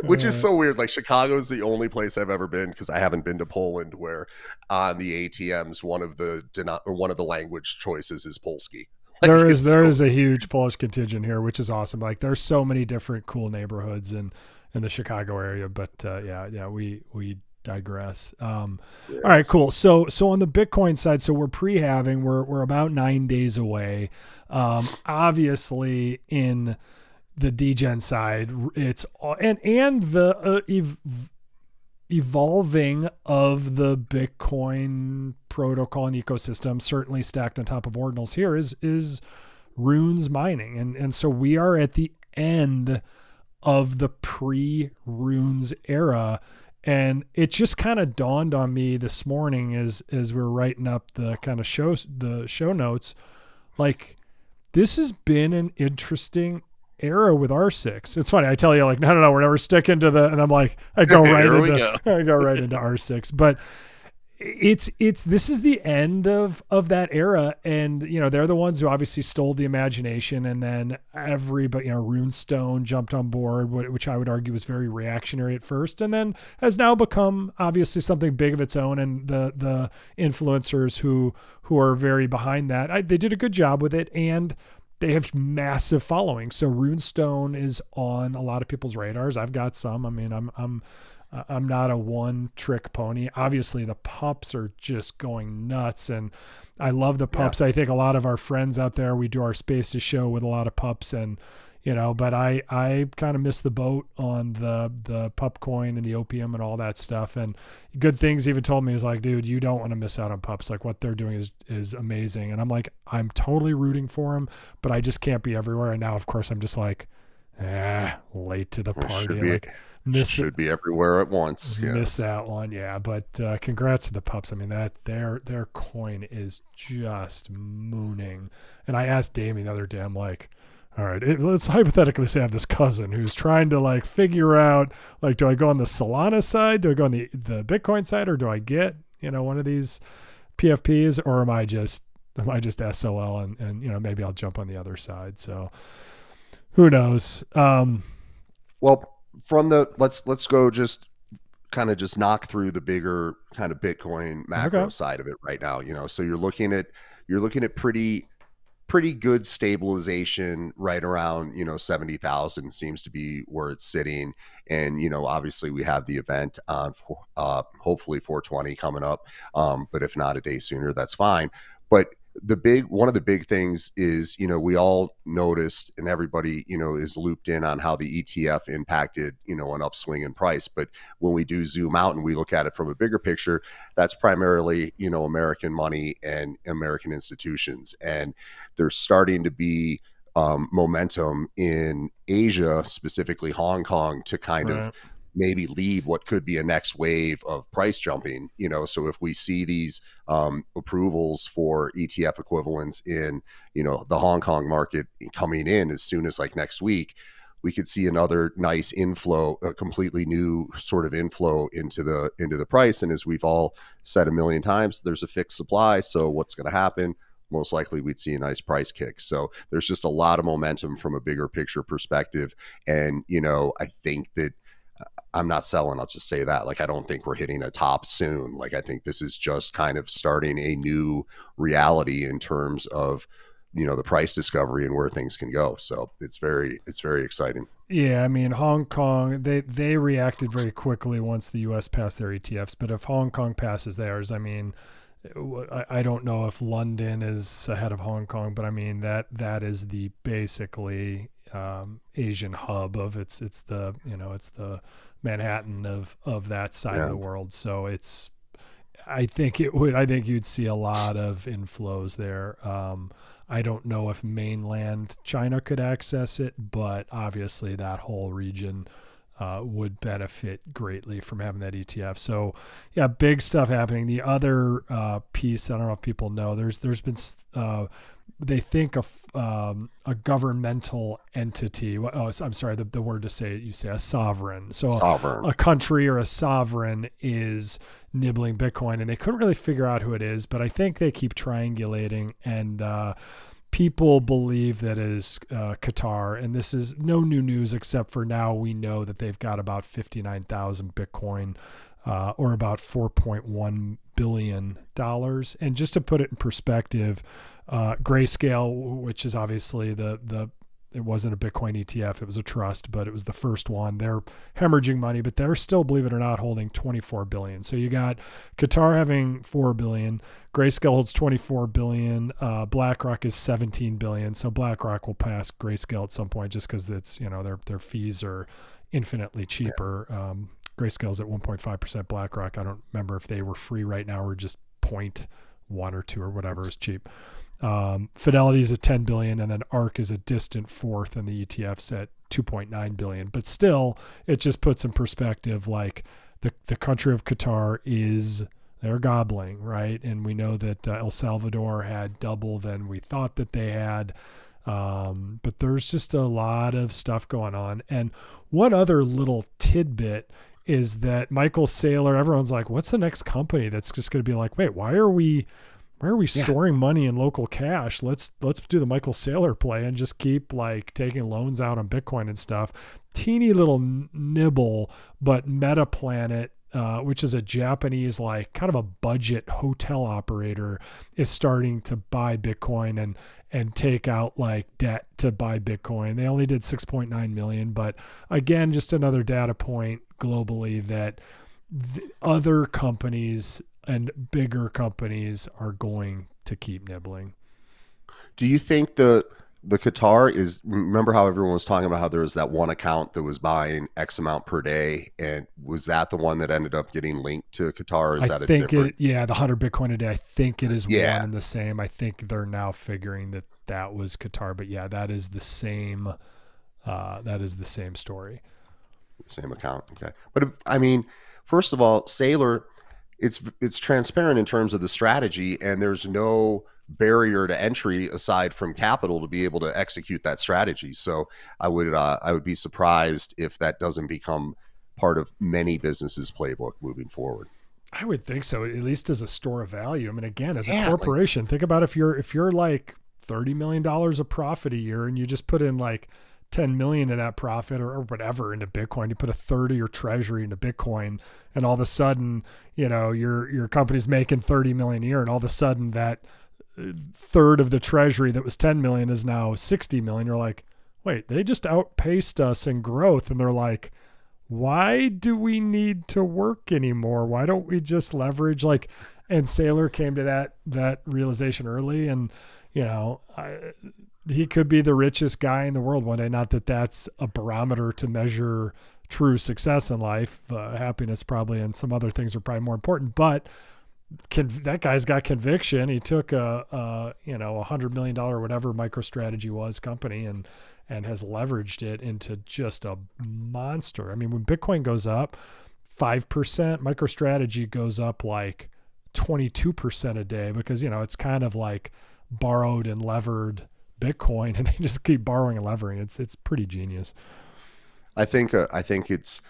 Which is so weird. Like Chicago's the only place I've ever been, because I haven't been to Poland, where on the ATMs one of the language choices is Polski. Like, there is a huge Polish contingent here, which is awesome. Like there's so many different cool neighborhoods in the Chicago area. But we digress. All right, cool. So on the Bitcoin side, so we're pre-halving. We're about 9 days away. Obviously in the degen side, it's and the evolving of the Bitcoin protocol and ecosystem, certainly stacked on top of ordinals here, is runes mining, and so we are at the end of the pre-runes era. And it just kind of dawned on me this morning as we were writing up the kind of show notes, like this has been an interesting era with R6. It's funny, I tell you, like, no, we're never sticking to and I'm like, I go right into R6, but this is the end of that era. And they're the ones who obviously stole the imagination, and then everybody, Runestone jumped on board, which I would argue was very reactionary at first, and then has now become obviously something big of its own. And the influencers who are very behind that, they did a good job with it, and they have massive following. So Runestone is on a lot of people's radars. I've got some. I mean, I'm not a one-trick pony. Obviously, the pups are just going nuts, and I love the pups. Yeah. I think a lot of our friends out there, we do our Spaces show with a lot of pups, and but I kind of missed the boat on the pup coin and the opium and all that stuff. And Good Things even told me, is like, dude, you don't want to miss out on pups. Like what they're doing is amazing. And I'm like, I'm totally rooting for them, but I just can't be everywhere. And now, of course, I'm just like, late to the party. Should be everywhere at once. Miss that one, yeah. But congrats to the pups. I mean, that their coin is just mooning. And I asked Damien the other day, I'm like, all right, let's hypothetically say I have this cousin who's trying to like figure out, like, do I go on the Solana side? Do I go on the Bitcoin side, or do I get one of these PFPs, or am I just SOL and maybe I'll jump on the other side? So who knows? Well, from let's go just kind of just knock through the bigger kind of Bitcoin macro side of it right now. So you're looking at pretty good stabilization right around 70,000 seems to be where it's sitting. And obviously we have the event on hopefully 420 coming up, but if not a day sooner, that's fine. But one of the big things is, we all noticed, and everybody, is looped in on how the ETF impacted, an upswing in price. But when we do zoom out and we look at it from a bigger picture, that's primarily, American money and American institutions. And there's starting to be momentum in Asia, specifically Hong Kong, to kind of maybe lead what could be a next wave of price jumping. So if we see these approvals for ETF equivalents in the Hong Kong market coming in as soon as like next week, we could see another nice inflow, a completely new sort of inflow into the price. And as we've all said a million times, there's a fixed supply. So what's going to happen? Most likely we'd see a nice price kick. So there's just a lot of momentum from a bigger picture perspective. And, I think that I'm not selling. I'll just say that. Like, I don't think we're hitting a top soon. Like, I think this is just kind of starting a new reality in terms of, the price discovery and where things can go. So it's very exciting. Yeah. I mean, Hong Kong, they reacted very quickly once the US passed their ETFs, but if Hong Kong passes theirs, I mean, I don't know if London is ahead of Hong Kong, but I mean, that is the basically Asian hub of it's the it's the Manhattan of that side of the world. So I think you'd see a lot of inflows there. I don't know if mainland China could access it, but obviously that whole region would benefit greatly from having that ETF. So yeah, big stuff happening. The other piece, I don't know if people know, there's been they think of a governmental entity. I'm sorry, the word to say it, you say a sovereign. So a country or a sovereign is nibbling Bitcoin, and they couldn't really figure out who it is, but I think they keep triangulating, and people believe that is Qatar, and this is no new news except for now we know that they've got about 59,000 Bitcoin, or about $4.1 billion. And just to put it in perspective, Grayscale, which is obviously it wasn't a Bitcoin ETF, it was a trust, but it was the first one. They're hemorrhaging money, but they're still, believe it or not, holding 24 billion. So you got Qatar having 4 billion, Grayscale holds 24 billion, BlackRock is 17 billion. So BlackRock will pass Grayscale at some point just because it's, their fees are infinitely cheaper. Grayscale's at 1.5%, BlackRock, I don't remember if they were free right now or just 0.1 or 2 or whatever is cheap. Fidelity's at 10 billion, and then ARK is a distant fourth, and the ETF's at 2.9 billion. But still, it just puts in perspective, like the country of Qatar they're gobbling, right? And we know that El Salvador had double than we thought that they had. But there's just a lot of stuff going on. And one other little tidbit is that Michael Saylor, everyone's like, what's the next company that's just going to be like, wait, why are we storing money in local cash? Let's do the Michael Saylor play and just keep like taking loans out on Bitcoin and stuff. Teeny little nibble, but MetaPlanet, which is a Japanese, like kind of a budget hotel operator, is starting to buy Bitcoin and take out like debt to buy Bitcoin. They only did 6.9 million, but again, just another data point globally that other companies and bigger companies are going to keep nibbling. Do you think the Qatar is, remember how everyone was talking about how there was that one account that was buying X amount per day, and was that the one that ended up getting linked to Qatar? Or is that a different? The 100 Bitcoin a day, I think it is one and the same. I think they're now figuring that was Qatar, but yeah, that is the same. That is the same story. Same account. Okay. But I mean, first of all, Saylor, it's transparent in terms of the strategy, and there's no barrier to entry aside from capital to be able to execute that strategy. So I would be surprised if that doesn't become part of many businesses' playbook moving forward. I would think so, at least as a store of value. I mean, again, as a corporation, think about if you're like $30 million of profit a year and you just put in like 10 million of that profit or whatever into Bitcoin, you put a third of your treasury into Bitcoin, and all of a sudden, your company's making 30 million a year, and all of a sudden that third of the treasury that was 10 million is now 60 million. You're like, wait, they just outpaced us in growth. And they're like, why do we need to work anymore? Why don't we just leverage and Saylor came to that realization early, and he could be the richest guy in the world one day. Not that that's a barometer to measure true success in life. Happiness probably, and some other things are probably more important, but that guy's got conviction. He took a $100 million or whatever MicroStrategy was company and has leveraged it into just a monster. I mean, when Bitcoin goes up 5%, MicroStrategy goes up like 22% a day because, it's kind of like borrowed and levered Bitcoin, and they just keep borrowing and levering. It's pretty genius. I think it's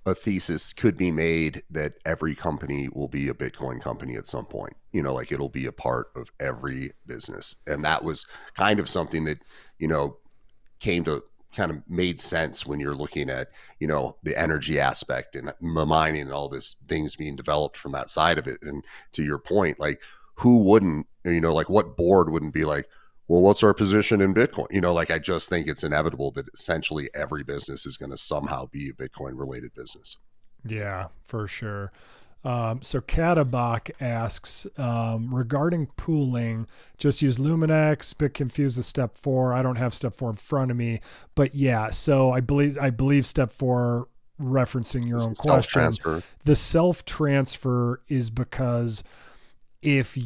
a thesis could be made that every company will be a Bitcoin company at some point. It'll be a part of every business. And that was kind of something that, came to kind of made sense when you're looking at, the energy aspect and mining and all this things being developed from that side of it. And to your point, like who wouldn't, what board wouldn't be like, well, what's our position in Bitcoin? I just think it's inevitable that essentially every business is going to somehow be a Bitcoin related business. Yeah, for sure. So Katabak asks, regarding pooling, just use Luminex, bit confused with step 4. I don't have step 4 in front of me, but yeah, so I believe step 4, referencing your own question, Self-transfer. the self-transfer is because if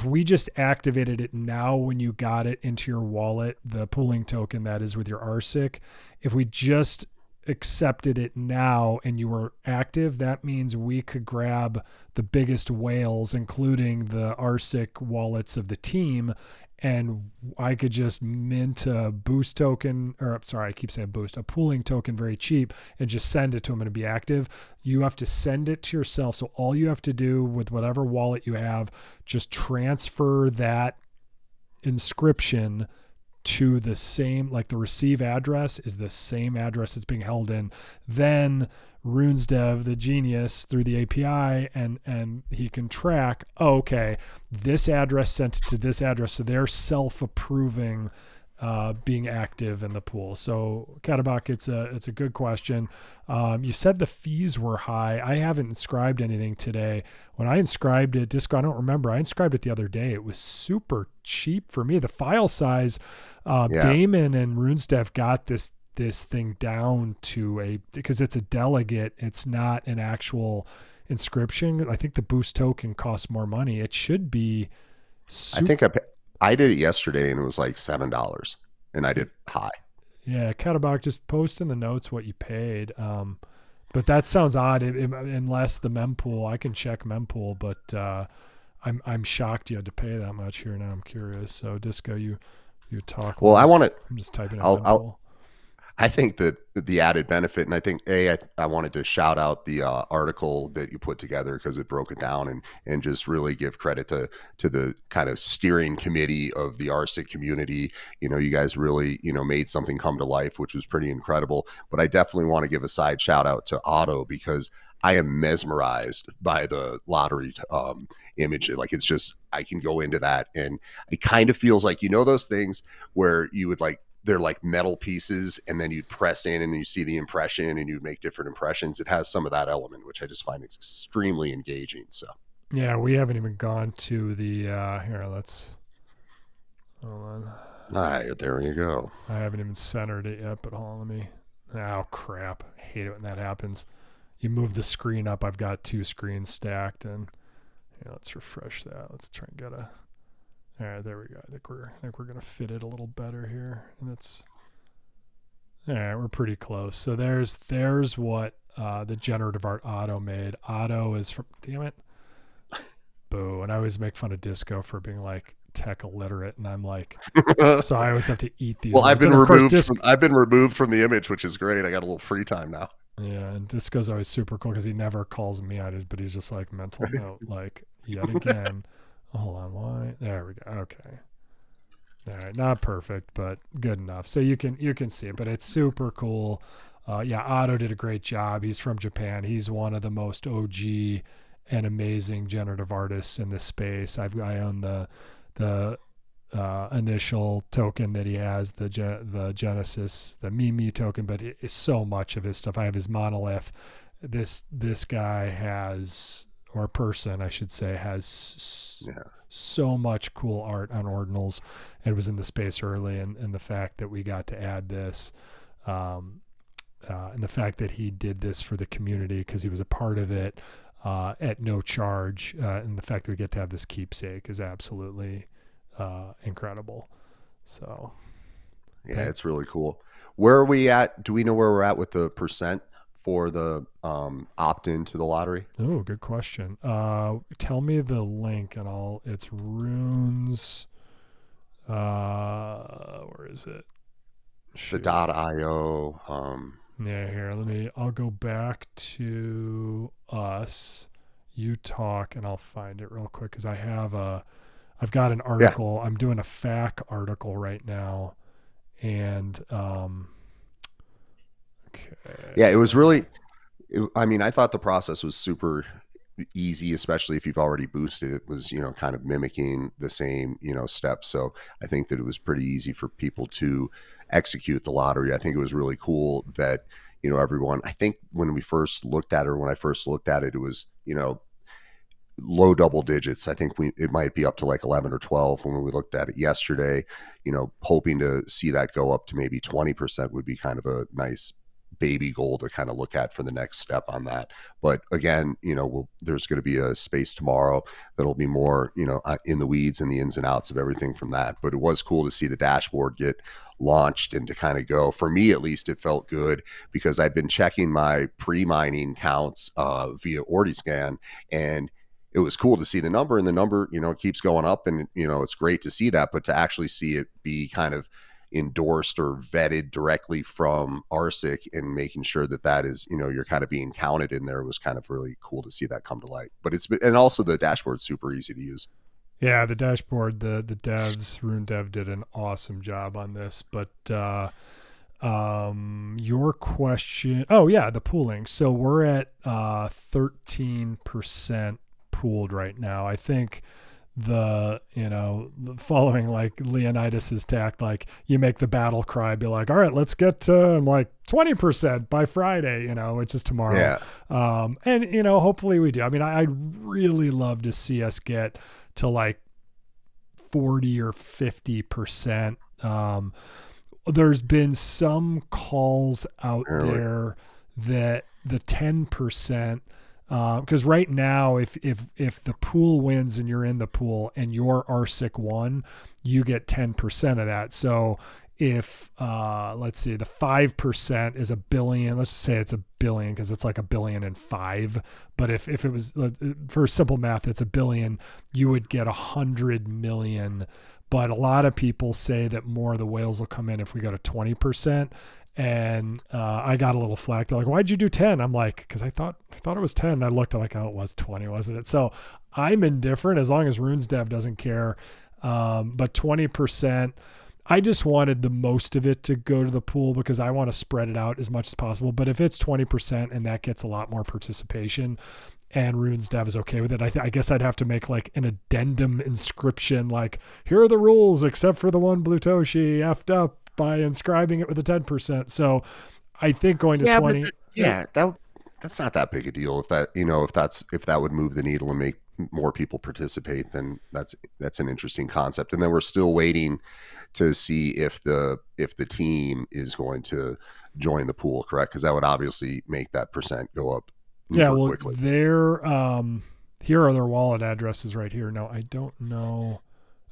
we just activated it now when you got it into your wallet, the pooling token that is with your RSIC, if we just accepted it now and you were active, that means we could grab the biggest whales, including the RSIC wallets of the team, and I could just mint a boost token, or sorry, I keep saying boost, a pooling token very cheap, and just send it to them and be active. You have to send it to yourself. So all you have to do with whatever wallet you have, just transfer that inscription to the same, like the receive address is the same address it's being held in. Then RunesDev, the genius, through the API, and he can track, oh, okay, this address sent it to this address, so they're self-approving being active in the pool. So Katabak, it's a good question. You said the fees were high. I haven't inscribed anything today. When I inscribed it, Disco, I don't remember. I inscribed it the other day. It was super cheap for me. The file size, Damon and RunesDev got this thing down to because it's a delegate, it's not an actual inscription. I think the boost token costs more money. It should be I think I did it yesterday and it was like $7 and I did high. Yeah, Katabak, just post in the notes what you paid. But that sounds odd unless the mempool, I can check mempool, but I'm shocked you had to pay that much here. Now I'm curious. So Disco, you talk. Well, I'm just typing in mempool. I think that the added benefit, and I think I wanted to shout out the article that you put together because it broke it down and just really give credit to the kind of steering committee of the RSIC community. You guys really, made something come to life, which was pretty incredible. But I definitely want to give a side shout out to Otto because I am mesmerized by the lottery image. Like, it's just, I can go into that and it kind of feels like, those things where you would they're like metal pieces and then you'd press in and then you see the impression and you'd make different impressions. It has some of that element, which I just find extremely engaging. So yeah, we haven't even gone to the here, let's hold on. All right, there you go. I haven't even centered it yet, but hold on, oh crap, I hate it when that happens. You move the screen up, I've got 2 screens stacked, and let's refresh that. Let's try and get all right, there we go. I think we're gonna fit it a little better here, and it's all right. We're pretty close. So there's what the generative art Otto made. Otto is from, damn it, boo. And I always make fun of Disco for being like tech illiterate, and I'm like, so I always have to eat these. Well, I've been removed from the image, which is great. I got a little free time now. Yeah, and Disco's always super cool because he never calls me out, but he's just like mental note, like yet again. Hold on, why? There we go. Okay. All right, not perfect, but good enough. So you can see it, but it's super cool. Otto did a great job. He's from Japan. He's one of the most OG and amazing generative artists in this space. I own the initial token that he has, the Genesis, the Mimi token, but it's so much of his stuff. I have his monolith. This guy has, or person I should say, has so much cool art on ordinals, and was in the space early, and the fact that we got to add this, and the fact that he did this for the community because he was a part of it at no charge, and the fact that we get to have this keepsake is absolutely incredible. So yeah, it's really cool. Where are we at? Do we know where we're at with the percent for the opt-in to the lottery? Oh, good question. Tell me the link and it's Runes. Where is it? It's a .io. Yeah, here, I'll go back to us. You talk and I'll find it real quick because I've got an article. Yeah. I'm doing a FAQ article right now, and okay. Yeah, it was really, I thought the process was super easy, especially if you've already boosted. It was, kind of mimicking the same, steps. So I think that it was pretty easy for people to execute the lottery. I think it was really cool that, everyone, I think when we first looked at it, or when I first looked at it, it was, low double digits. I think it might be up to like 11 or 12 when we looked at it yesterday. Hoping to see that go up to maybe 20% would be kind of a nice baby goal to kind of look at for the next step on that. But again, there's going to be a space tomorrow that'll be more, in the weeds and the ins and outs of everything from that. But it was cool to see the dashboard get launched and to kind of go. For me, at least, it felt good because I've been checking my pre-mining counts via Ordiscan, and it was cool to see the number, and the number, keeps going up, and, it's great to see that, but to actually see it be kind of endorsed or vetted directly from RSIC and making sure that is, you're kind of being counted in there, was kind of really cool to see that come to light. But and also the dashboard's super easy to use. Yeah, the dashboard, the devs, Rune Dev did an awesome job on this. But your question, the pooling. So we're at 13% pooled right now. I think the following like Leonidas's tact, like you make the battle cry, be like, all right, let's get to like 20% by Friday, which is tomorrow. Yeah. And hopefully we do. I mean, I'd really love to see us get to like 40 or 50%. There's been some calls out there that the 10%, because right now, if the pool wins and you're in the pool and your RSIC won, you get 10% of that. So if let's see, the 5% is $1 billion. Let's say it's $1 billion because it's like $1.5 billion. But if it was, for simple math, it's $1 billion, you would get 100 million. But a lot of people say that more of the whales will come in if we go to 20%. And I got a little flack. They're like, why'd you do 10? I'm like, because I thought it was 10. I looked, I'm like, oh, it was 20, wasn't it? So I'm indifferent as long as Runes Dev doesn't care. But 20%, I just wanted the most of it to go to the pool because I want to spread it out as much as possible. But if it's 20% and that gets a lot more participation and Runes Dev is okay with it, I guess I'd have to make like an addendum inscription, like, here are the rules except for the one Blutoshi effed up by inscribing it with a 10%. So I think going to 20. That's not that big a deal. If that, if that would move the needle and make more people participate, then that's an interesting concept. And then we're still waiting to see if the team is going to join the pool, correct? Because that would obviously make that percent go up. Quickly. Here are their wallet addresses right here. No, I don't know.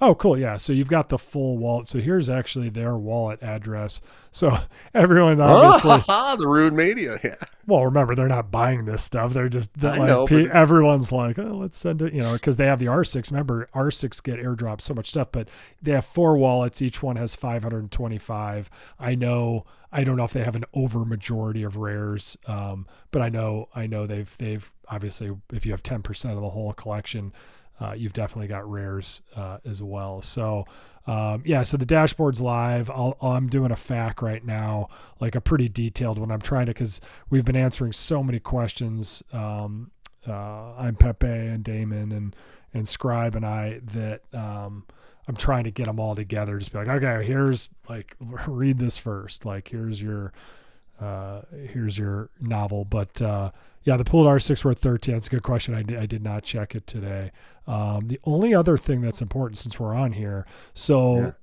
Oh, cool. Yeah. So you've got the full wallet. So here's actually their wallet address. So everyone obviously the Rune Media. Yeah. Well, remember, they're not buying this stuff. They're just everyone's like, oh, let's send it, because they have the R6. Remember, R6 get airdropped so much stuff, but they have 4 wallets. Each one has 525. I don't know if they have an over majority of rares, but I know they've obviously, if you have 10% of the whole collection, you've definitely got rares as well. So so the dashboard's live. I'm doing a FAQ right now, like a pretty detailed one. I'm trying to, because we've been answering so many questions. I'm Pepe and Damon and Scribe and I, that I'm trying to get them all together. Just be like, okay, here's like, read this first. Like, here's your novel. But the pooled R6 were at 13. That's a good question. I did not check it today. The only other thing that's important, since we're on here, so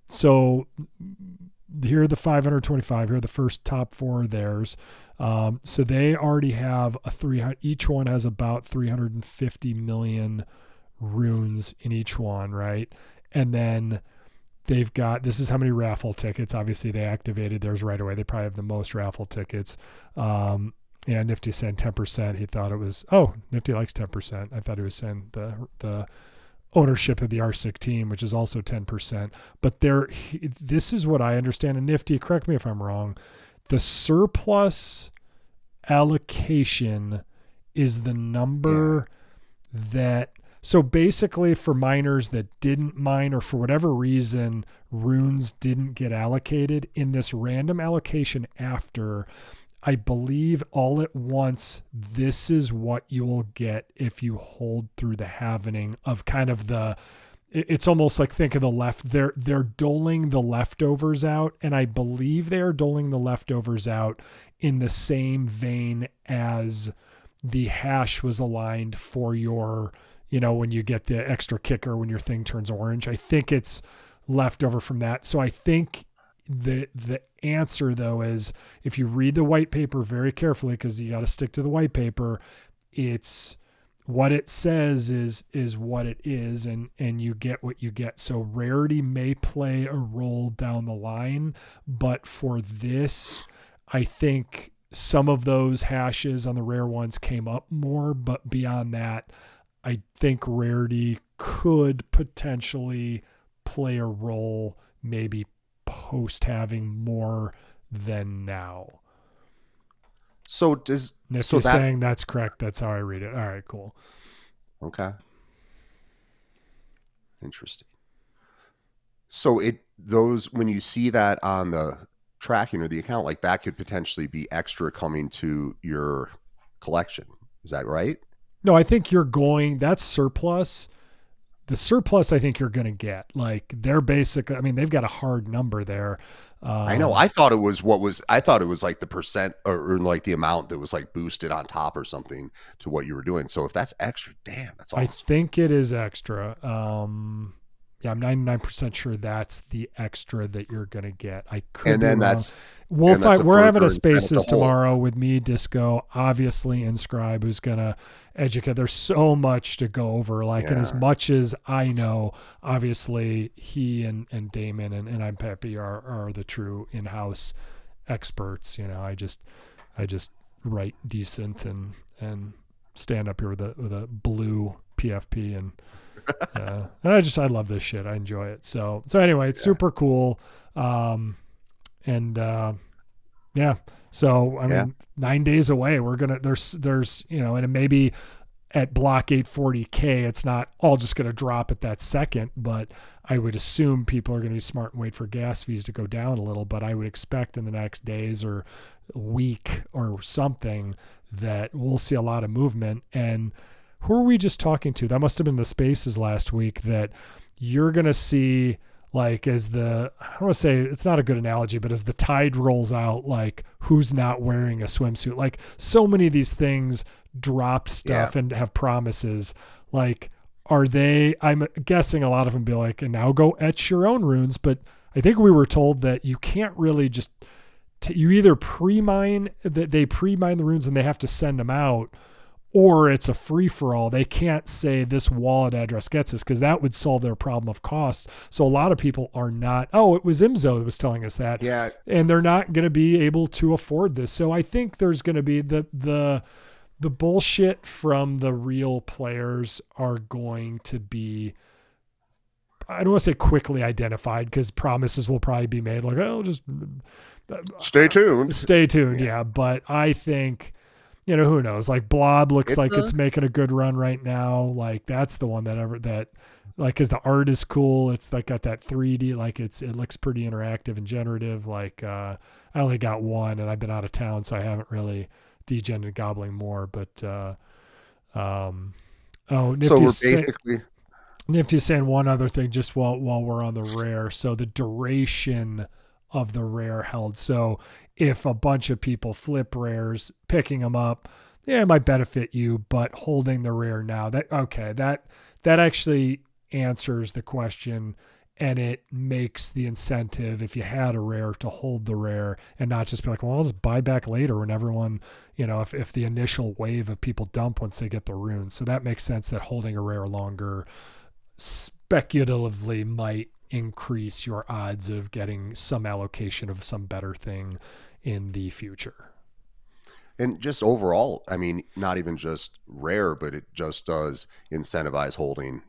here are the 525. Here are the first top 4 of theirs. So they already have each one has about 350 million runes in each one, right? And then they've got, this is how many raffle tickets. Obviously, they activated theirs right away. They probably have the most raffle tickets. Yeah, Nifty saying 10%. He thought it was, Nifty likes 10%. I thought he was saying the ownership of the RSIC team, which is also 10%. But this is what I understand. And Nifty, correct me if I'm wrong, the surplus allocation is the number that, so basically for miners that didn't mine or for whatever reason, runes didn't get allocated in this random allocation after, I believe all at once, this is what you'll get if you hold through the halvening of kind of it's almost like think of the left. They're doling the leftovers out, and I believe they are doling the leftovers out in the same vein as the hash was aligned for your, when you get the extra kicker when your thing turns orange. I think it's leftover from that. So I think the answer though is, if you read the white paper very carefully, because you got to stick to the white paper, it's what it says is what it is, and you get what you get. So rarity may play a role down the line, but for this, I think some of those hashes on the rare ones came up more, but beyond that, I think rarity could potentially play a role, maybe post-halving more than now. So does If you're saying that's correct, that's how I read it. All right, cool. Okay. Interesting. So when you see that on the tracking or the account, like that could potentially be extra coming to your collection. Is that right? No, I think that's surplus. The surplus I think you're going to get. Like they're basically, I mean, they've got a hard number there. I know. I thought it was like the percent or like the amount that was like boosted on top or something to what you were doing. So if that's extra, damn, that's awesome. I think it is extra. Yeah, I'm 99% sure that's the extra that you're going to get. I could. And then we're having a Spaces tomorrow with me, Disco, obviously Inscribe, who's going to educate. There's so much to go over. And as much as I know, obviously he and Damon and I'm Peppy are the true in-house experts. I just write decent and stand up here with a blue PFP and I love this shit. I enjoy it. So anyway, it's super cool. So I mean, 9 days away, we're going to, there's, and it may be at block 840K, it's not all just going to drop at that second, but I would assume people are going to be smart and wait for gas fees to go down a little, but I would expect in the next days or week or something that we'll see a lot of movement. And who are we just talking to? That must have been the Spaces last week, that you're going to see, like, I don't want to say, it's not a good analogy, but as the tide rolls out, like, who's not wearing a swimsuit? Like, so many of these things drop stuff and have promises. Like, I'm guessing a lot of them be like, and now go etch your own runes. But I think we were told that you can't really just, you either they pre-mine the runes and they have to send them out, or it's a free-for-all. They can't say this wallet address gets this, because that would solve their problem of cost. So a lot of people are not, it was Imzo that was telling us that. Yeah. And they're not going to be able to afford this. So I think there's going to be the bullshit from the real players are going to be, I don't want to say quickly identified, because promises will probably be made like, just stay tuned. Stay tuned. Yeah. But I think, who knows? Like Blob looks like it's making a good run right now. Like that's the one that because the art is cool. It's like got that 3D, like it looks pretty interactive and generative. Like I only got one and I've been out of town, so I haven't really degenerated gobbling more. But Nifty's saying one other thing just while we're on the rare. So the duration of the rare held. So if a bunch of people flip rares, picking them up, it might benefit you, but holding the rare now, that actually answers the question, and it makes the incentive, if you had a rare, to hold the rare and not just be like, well, I'll just buy back later when everyone, if the initial wave of people dump once they get the runes. So that makes sense that holding a rare longer speculatively might increase your odds of getting some allocation of some better thing in the future. And just overall, I mean, not even just rare, but it just does incentivize holding,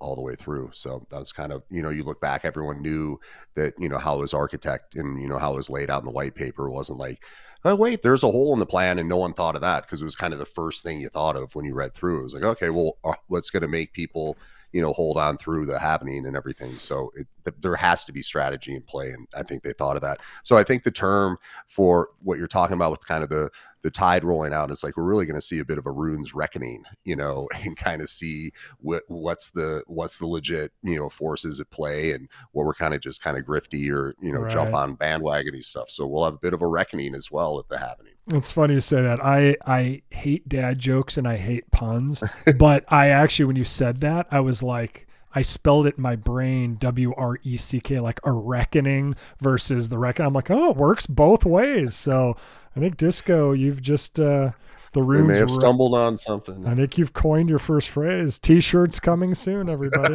all the way through. So that was kind of, you look back, everyone knew that, how it was architect and, how it was laid out in the white paper. It wasn't like oh wait, there's a hole in the plan, and no one thought of that, because it was kind of the first thing you thought of when you read through. It was like, okay, well, what's going to make people, hold on through the happening and everything. So there has to be strategy in play, and I think they thought of that. So I think the term for what you're talking about with kind of the tide rolling out, is like, we're really going to see a bit of a runes reckoning, and kind of see what's the legit, forces at play, and what we're kind of just kind of grifty or, Right. jump on bandwagony stuff. So we'll have a bit of a reckoning as well at the happening. It's funny you say that. I hate dad jokes and I hate puns, but I actually, when you said that, I was like, I spelled it in my brain, WRECK, like a reckoning versus the reckon. I'm like, oh, it works both ways. So I think Disco, you've just, the runes. We may have stumbled on something. I think you've coined your first phrase. T-shirts coming soon, everybody.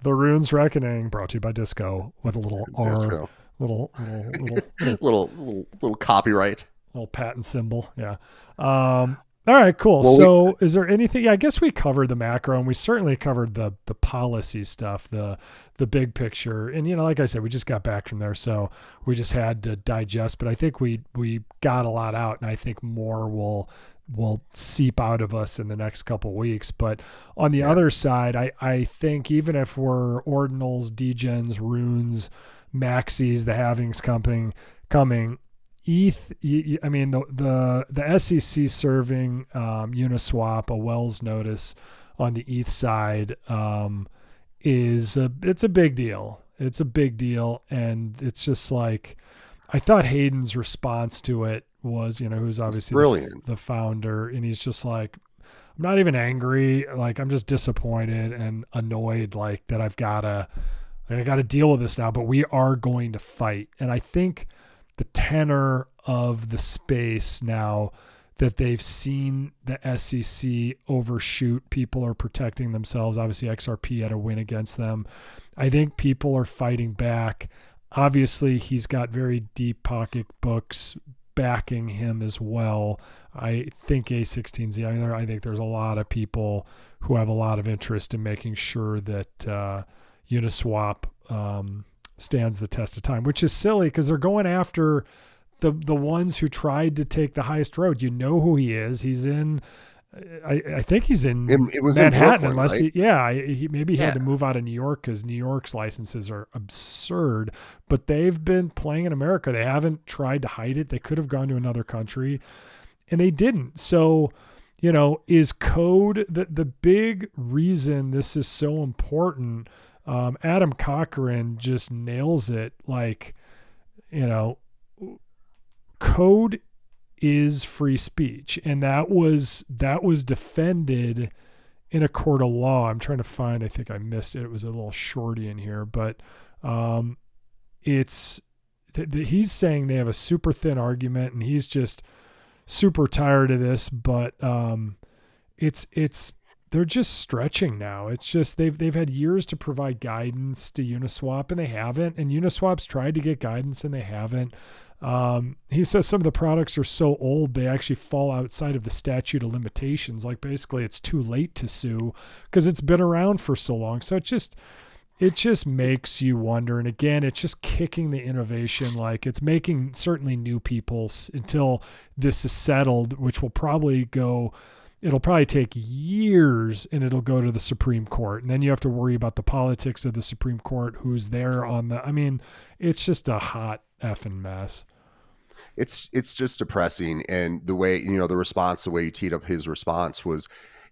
The runes reckoning, brought to you by Disco, with a little Disco. R, little copyright. Little patent symbol. Yeah. All right, cool. Well, so is there anything, I guess we covered the macro, and we certainly covered the policy stuff, the big picture. And, like I said, we just got back from there, so we just had to digest, but I think we got a lot out, and I think more will seep out of us in the next couple of weeks. But on the other side, I think even if we're ordinals, degens, runes, maxis, the halvings coming, ETH, I mean, the SEC serving Uniswap a Wells notice on the ETH side it's a big deal. It's a big deal, and it's just like, I thought Hayden's response to it was, who's obviously brilliant, the founder, and he's just like, I'm not even angry, like I'm just disappointed and annoyed, like that I got to deal with this now, but we are going to fight. And I think the tenor of the space now that they've seen the SEC overshoot, people are protecting themselves. Obviously, XRP had a win against them. I think people are fighting back. Obviously, he's got very deep pocketbooks backing him as well. I think A16Z, I think there's a lot of people who have a lot of interest in making sure that Uniswap stands the test of time, which is silly because they're going after the ones who tried to take the highest road. You know who he is. He's in, I think he's in it was Manhattan, in Brooklyn, unless right? he had to move out of New York because New York's licenses are absurd, but they've been playing in America. They haven't tried to hide it. They could have gone to another country and they didn't. So, is code the big reason this is so important? Adam Cochran just nails it. Like, code is free speech, and that was defended in a court of law. I'm trying to find, I think I missed it. It was a little shorty in here, but he's saying they have a super thin argument, and he's just super tired of this. But they're just stretching now. It's just they've had years to provide guidance to Uniswap, and they haven't. And Uniswap's tried to get guidance, and they haven't. He says some of the products are so old they actually fall outside of the statute of limitations. Like, basically, it's too late to sue because it's been around for so long. So it just makes you wonder. And again, it's just kicking the innovation. Like, it's making certainly new people until this is settled, which will probably go. It'll probably take years, and it'll go to the Supreme Court. And then you have to worry about the politics of the Supreme Court, who's there on the, I mean, it's just a hot effing mess. It's just depressing. And the way, the response, the way you teed up his response was,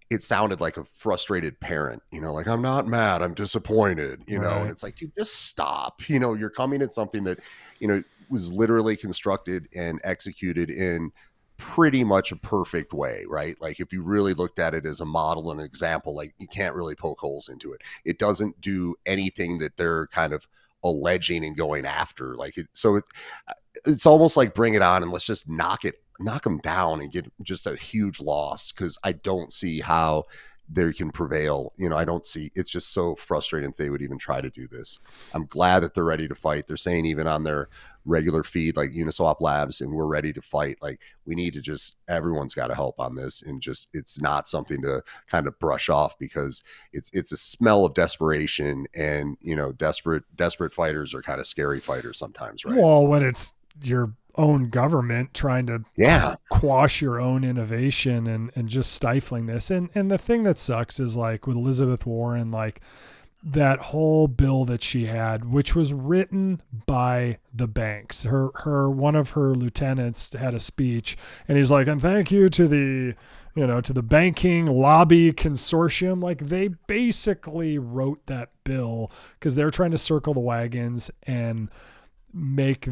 it sounded like a frustrated parent, like, I'm not mad, I'm disappointed, Right. And it's like, dude, just stop. You're coming at something that, was literally constructed and executed in pretty much a perfect way, right? Like, if you really looked at it as a model and an example, like, you can't really poke holes into it. It doesn't do anything that they're kind of alleging and going after. Like, it's almost like, bring it on and let's just knock them down and get just a huge loss, because I don't see how they can prevail. I don't see, it's just so frustrating that they would even try to do this. I'm glad that they're ready to fight. They're saying even on their regular feed, like Uniswap Labs, and we're ready to fight. Like, we need to just, everyone's got to help on this, and just, it's not something to kind of brush off, because it's a smell of desperation, and desperate fighters are kind of scary fighters sometimes, right? Well, when it's your own government trying to Yeah. quash your own innovation and just stifling this. And the thing that sucks is like with Elizabeth Warren, like that whole bill that she had, which was written by the banks. One of her lieutenants had a speech, and he's like, and thank you to the banking lobby consortium. Like they basically wrote that bill because they're trying to circle the wagons and make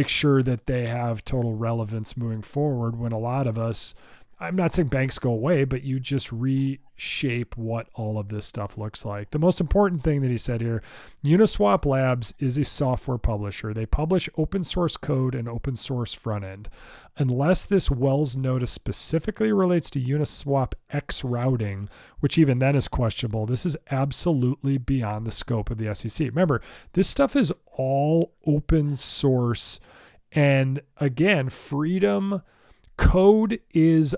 sure that they have total relevance moving forward, when a lot of us, I'm not saying banks go away, but you just reshape what all of this stuff looks like. The most important thing that he said here, Uniswap Labs is a software publisher. They publish open source code and open source front end. Unless this Wells notice specifically relates to Uniswap X routing, which even then is questionable, this is absolutely beyond the scope of the SEC. Remember, this stuff is all open source. And again, writing code is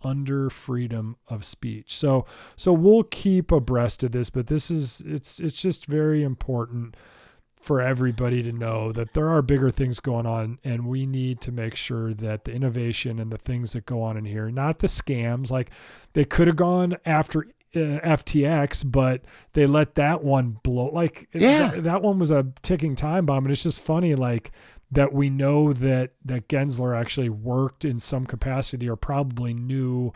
under freedom of speech. So we'll keep abreast of this, but it's just very important for everybody to know that there are bigger things going on, and we need to make sure that the innovation and the things that go on in here, not the scams, like they could have gone after FTX, but they let that one blow. Like that one was a ticking time bomb. And it's just funny, like, that we know that Gensler actually worked in some capacity or probably knew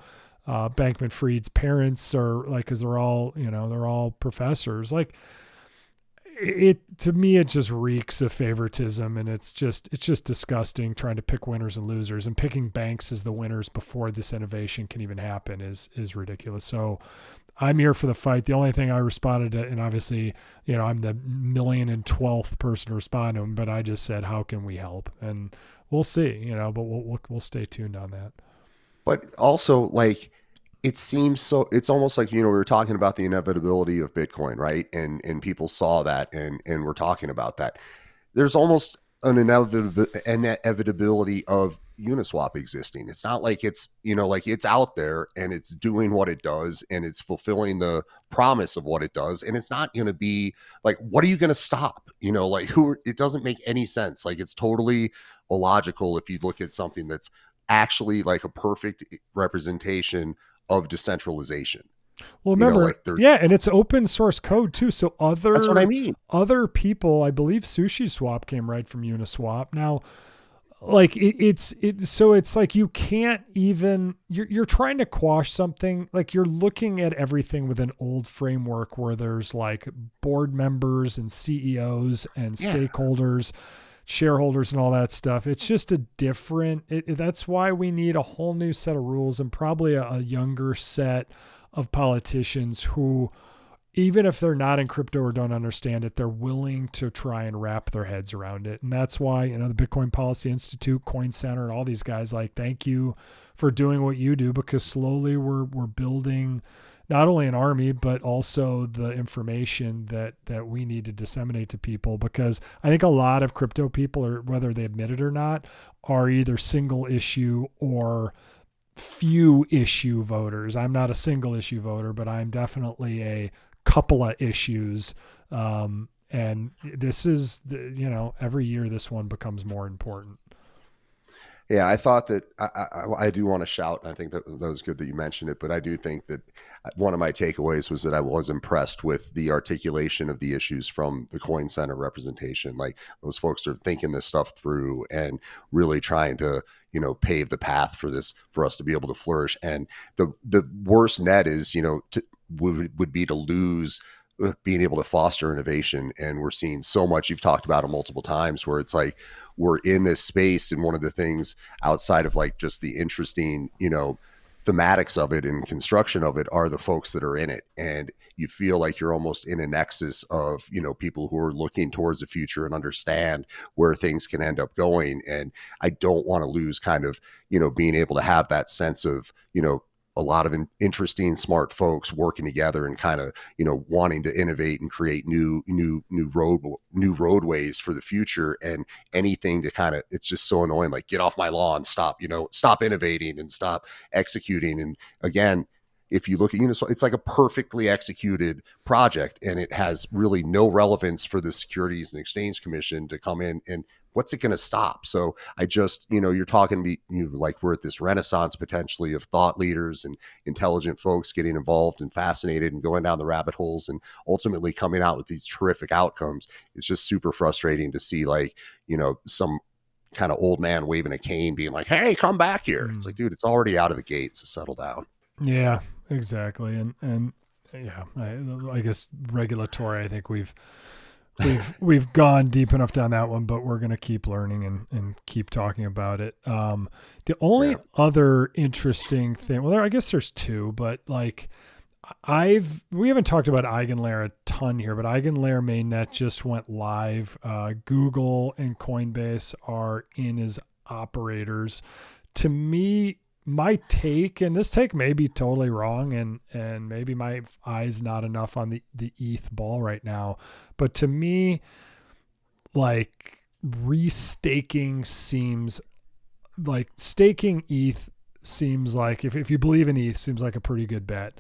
Bankman-Fried's parents, or like, cause they're all professors. Like to me, it just reeks of favoritism, and it's just disgusting trying to pick winners and losers, and picking banks as the winners before this innovation can even happen is ridiculous. So I'm here for the fight. The only thing I responded to, and obviously, I'm the 1,012th person to respond to him, but I just said, how can we help? And we'll see, but we'll stay tuned on that. But also, like, it seems so, it's almost like, we were talking about the inevitability of Bitcoin, right? And people saw that and we're talking about that. There's almost an inevitability of Uniswap existing. It's not like it's, like it's out there and it's doing what it does and it's fulfilling the promise of what it does. And it's not going to be like, what are you going to stop? Like it doesn't make any sense. Like it's totally illogical if you look at something that's actually like a perfect representation of decentralization. Well, remember, and it's open source code too. So that's what I mean. Other people, I believe SushiSwap came right from Uniswap. Now, like so it's like you can't even, you're trying to quash something. Like you're looking at everything with an old framework where there's like board members and CEOs and stakeholders, shareholders and all that stuff. It's just a different, that's why we need a whole new set of rules, and probably a younger set of politicians who, even if they're not in crypto or don't understand it, they're willing to try and wrap their heads around it. And that's why, the Bitcoin Policy Institute, Coin Center, and all these guys, like, thank you for doing what you do, because slowly we're building not only an army, but also the information that we need to disseminate to people. Because I think a lot of crypto people, or whether they admit it or not, are either single issue or few issue voters. I'm not a single issue voter, but I'm definitely a couple of issues. And this is, every year this one becomes more important. Yeah, I thought that I do want to shout, and I think that was good that you mentioned it, but I do think that one of my takeaways was that I was impressed with the articulation of the issues from the Coin Center representation. Like, those folks are thinking this stuff through and really trying to, pave the path for us to be able to flourish. And the worst net is, would be to lose being able to foster innovation. And we're seeing so much, you've talked about it multiple times, where it's like we're in this space, and one of the things outside of like just the interesting thematics of it and construction of it are the folks that are in it. And you feel like you're almost in a nexus of people who are looking towards the future and understand where things can end up going. And I don't want to lose kind of being able to have that sense of a lot of interesting, smart folks working together and kind of, wanting to innovate and create new roadways for the future. And anything to kind of, it's just so annoying. Like, get off my lawn, stop innovating and stop executing. And again, if you look at Uniswap, it's like a perfectly executed project, and it has really no relevance for the Securities and Exchange Commission to come in and what's it going to stop? So I just, you're talking like we're at this renaissance potentially of thought leaders and intelligent folks getting involved and fascinated and going down the rabbit holes and ultimately coming out with these terrific outcomes. It's just super frustrating to see, like, some kind of old man waving a cane being like, hey, come back here. It's like, dude, it's already out of the gate, so settle down. Yeah, exactly. And yeah, I guess regulatory, I think we've gone deep enough down that one, but we're going to keep learning and keep talking about it. The only other interesting thing, well, I guess there's two, but like we haven't talked about EigenLayer a ton here, but EigenLayer mainnet just went live. Google and Coinbase are in as operators. To me, my take, and this take may be totally wrong, and maybe my eye's not enough on the ETH ball right now, but to me, like, restaking seems like staking ETH seems like, if you believe in ETH, seems like a pretty good bet,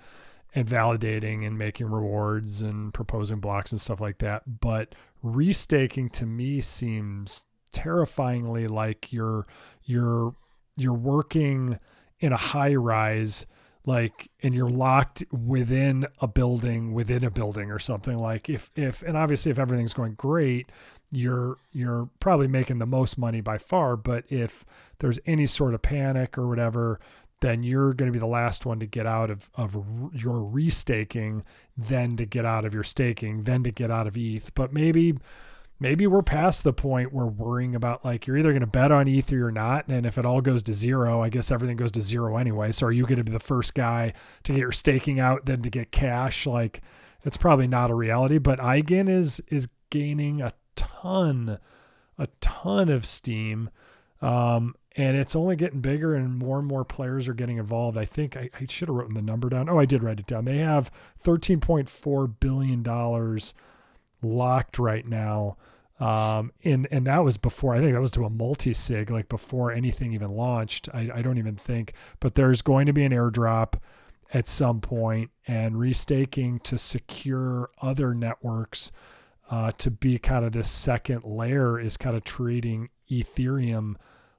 and validating and making rewards and proposing blocks and stuff like that. But restaking to me seems terrifyingly like you're working in a high rise, like, and you're locked within a building or something. Like if and obviously if everything's going great, you're probably making the most money by far. But if there's any sort of panic or whatever, then you're going to be the last one to get out of your restaking, then to get out of your staking, then to get out of ETH. But maybe we're past the point where worrying about, like, you're either going to bet on ETH or you're not. And if it all goes to zero, I guess everything goes to zero anyway. So are you going to be the first guy to get your staking out, then to get cash? Like, it's probably not a reality, but Eigen is gaining a ton of steam. And it's only getting bigger and more players are getting involved. I think I should have written the number down. Oh, I did write it down. They have $13.4 billion locked right now. And that was before, I think that was to a multi-sig, like before anything even launched. I don't even think, but there's going to be an airdrop at some point, and restaking to secure other networks, to be kind of this second layer is kind of treating Ethereum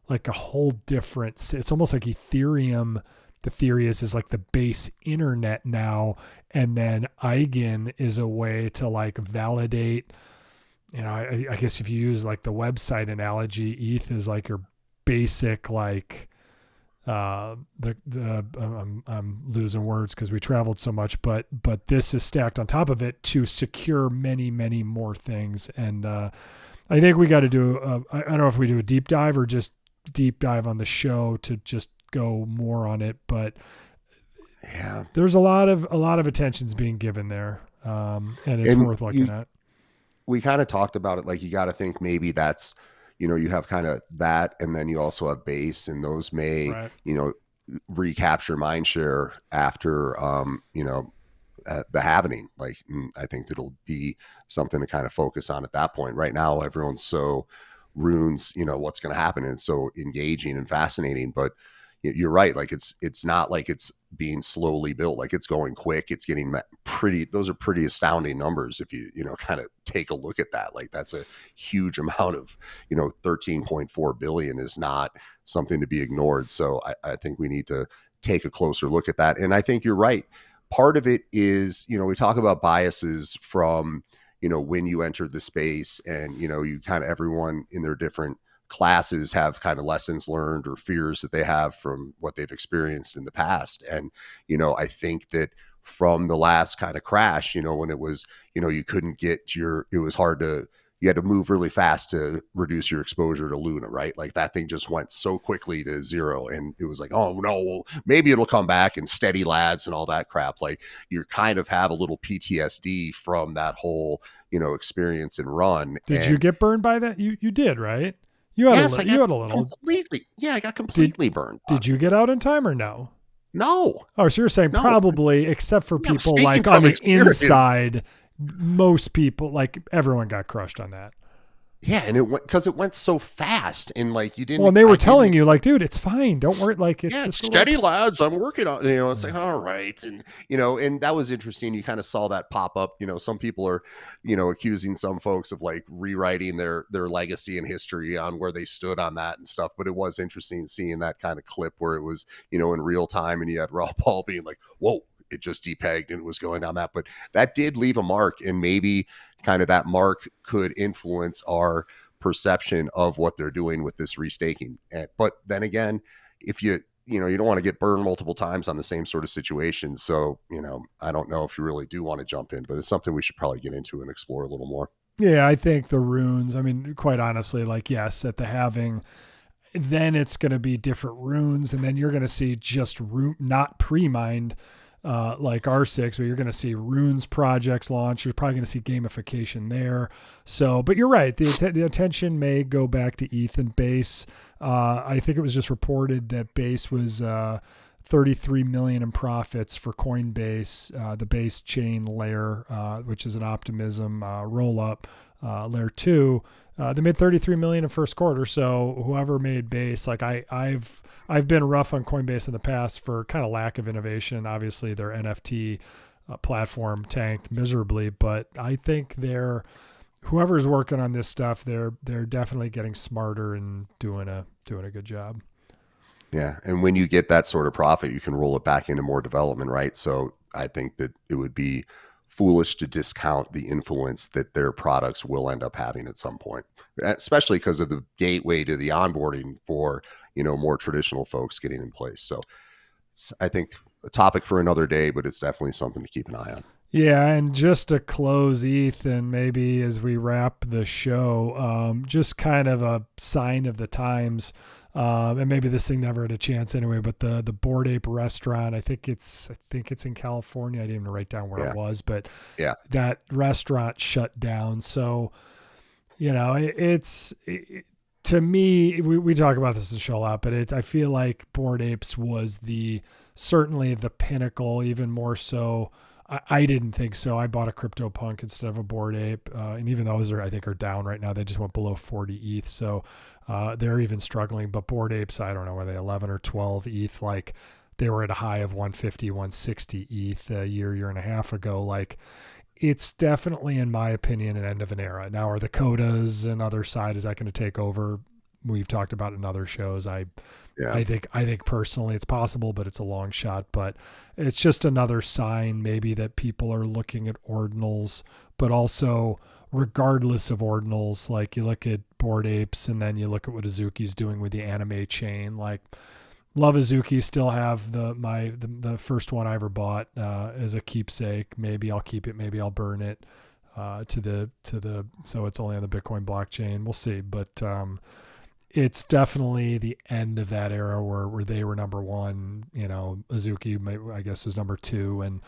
like a whole different, it's almost like Ethereum, the theory is like the base internet now. And then Eigen is a way to, like, validate, I guess if you use like the website analogy, ETH is like your basic, like, I'm losing words because we traveled so much, but this is stacked on top of it to secure many more things. And I think we got to do I don't know if we do a deep dive or just deep dive on the show to just go more on it, but yeah, there's a lot of attention's being given there, and it's worth looking at. We kind of talked about it, like, you got to think maybe that's, you have kind of that, and then you also have base, and those may, right, recapture mind share after, the halving. Like, I think it'll be something to kind of focus on at that point. Right now, everyone's so runes, what's going to happen, and it's so engaging and fascinating. But you're right, like, it's not like it's being slowly built, like it's going quick. It's getting those are pretty astounding numbers if you kind of take a look at that. Like, that's a huge amount of, 13.4 billion is not something to be ignored. So I think we need to take a closer look at that. And I think you're right. Part of it is, we talk about biases from, when you entered the space, and, you kind of, everyone in their different classes have kind of lessons learned or fears that they have from what they've experienced in the past. And, I think that from the last kind of crash, when it was, you couldn't get it was hard to, you had to move really fast to reduce your exposure to Luna, right? Like, that thing just went so quickly to zero, and it was like, oh no, well, maybe it'll come back, and steady lads and all that crap. Like, you kind of have a little PTSD from that whole, experience and run. Did you get burned by that? You did, right? You had a little. Completely. Yeah, I got completely burned. Did you get out in time or no? No. Oh, so you're saying probably, except for people like on the inside, most people, like, everyone got crushed on that. Yeah, and it went so fast, and like you didn't. Well, and they were telling you like, dude, it's fine. Don't worry. Like, it's just steady, lads. I'm working on. It's like, all right, and and that was interesting. You kind of saw that pop up. Some people are, accusing some folks of like rewriting their legacy and history on where they stood on that and stuff. But it was interesting seeing that kind of clip where it was, in real time, and you had Raw Paul being like, whoa. It just depegged and it was going down that, but that did leave a mark, and maybe kind of that mark could influence our perception of what they're doing with this restaking. But then again, if you don't want to get burned multiple times on the same sort of situation. So, I don't know if you really do want to jump in, but it's something we should probably get into and explore a little more. Yeah, I think the runes, I mean, quite honestly, like, yes, at the halving, then it's going to be different runes, and then you're going to see just not pre-mined like R6, but you're going to see runes projects launch. You're probably going to see gamification there. So, but you're right. The attention may go back to ETH and Base. I think it was just reported that Base was 33 million in profits for Coinbase, the Base chain layer, which is an optimism roll up, layer 2. They made 33 million in first quarter. So whoever made Base, like I've been rough on Coinbase in the past for kind of lack of innovation. Obviously their NFT platform tanked miserably, but I think whoever's working on this stuff, they're definitely getting smarter and doing a good job. Yeah. And when you get that sort of profit, you can roll it back into more development, right? So I think that it would be foolish to discount the influence that their products will end up having at some point, especially because of the gateway to the onboarding for, more traditional folks getting in place. So I think a topic for another day, but it's definitely something to keep an eye on. Yeah, and just to close, Ethan, maybe as we wrap the show, just kind of a sign of the times, and maybe this thing never had a chance anyway. But the Bored Ape restaurant, I think it's in California. I didn't even write down where it was, but that restaurant shut down. So, to me, we talk about this in the show a lot, but I feel like Bored Apes was certainly the pinnacle, even more so. I didn't think so. I bought a CryptoPunk instead of a Bored Ape. And even those I think are down right now. They just went below 40 ETH. So they're even struggling. But Bored Apes, I don't know, were they 11 or 12 ETH? Like they were at a high of 150, 160 ETH a year and a half ago. Like it's definitely, in my opinion, an end of an era. Now, are the Codas and other side, is that going to take over? We've talked about in other shows. I think personally it's possible, but it's a long shot. But it's just another sign maybe that people are looking at ordinals, but also regardless of ordinals, like you look at Bored Apes and then you look at what Azuki's doing with the anime chain. Like love Azuki, still have the first one I ever bought as a keepsake. Maybe I'll keep it, maybe I'll burn it so it's only on the Bitcoin blockchain. We'll see, but it's definitely the end of that era where they were number one. Azuki, I guess, was number two, and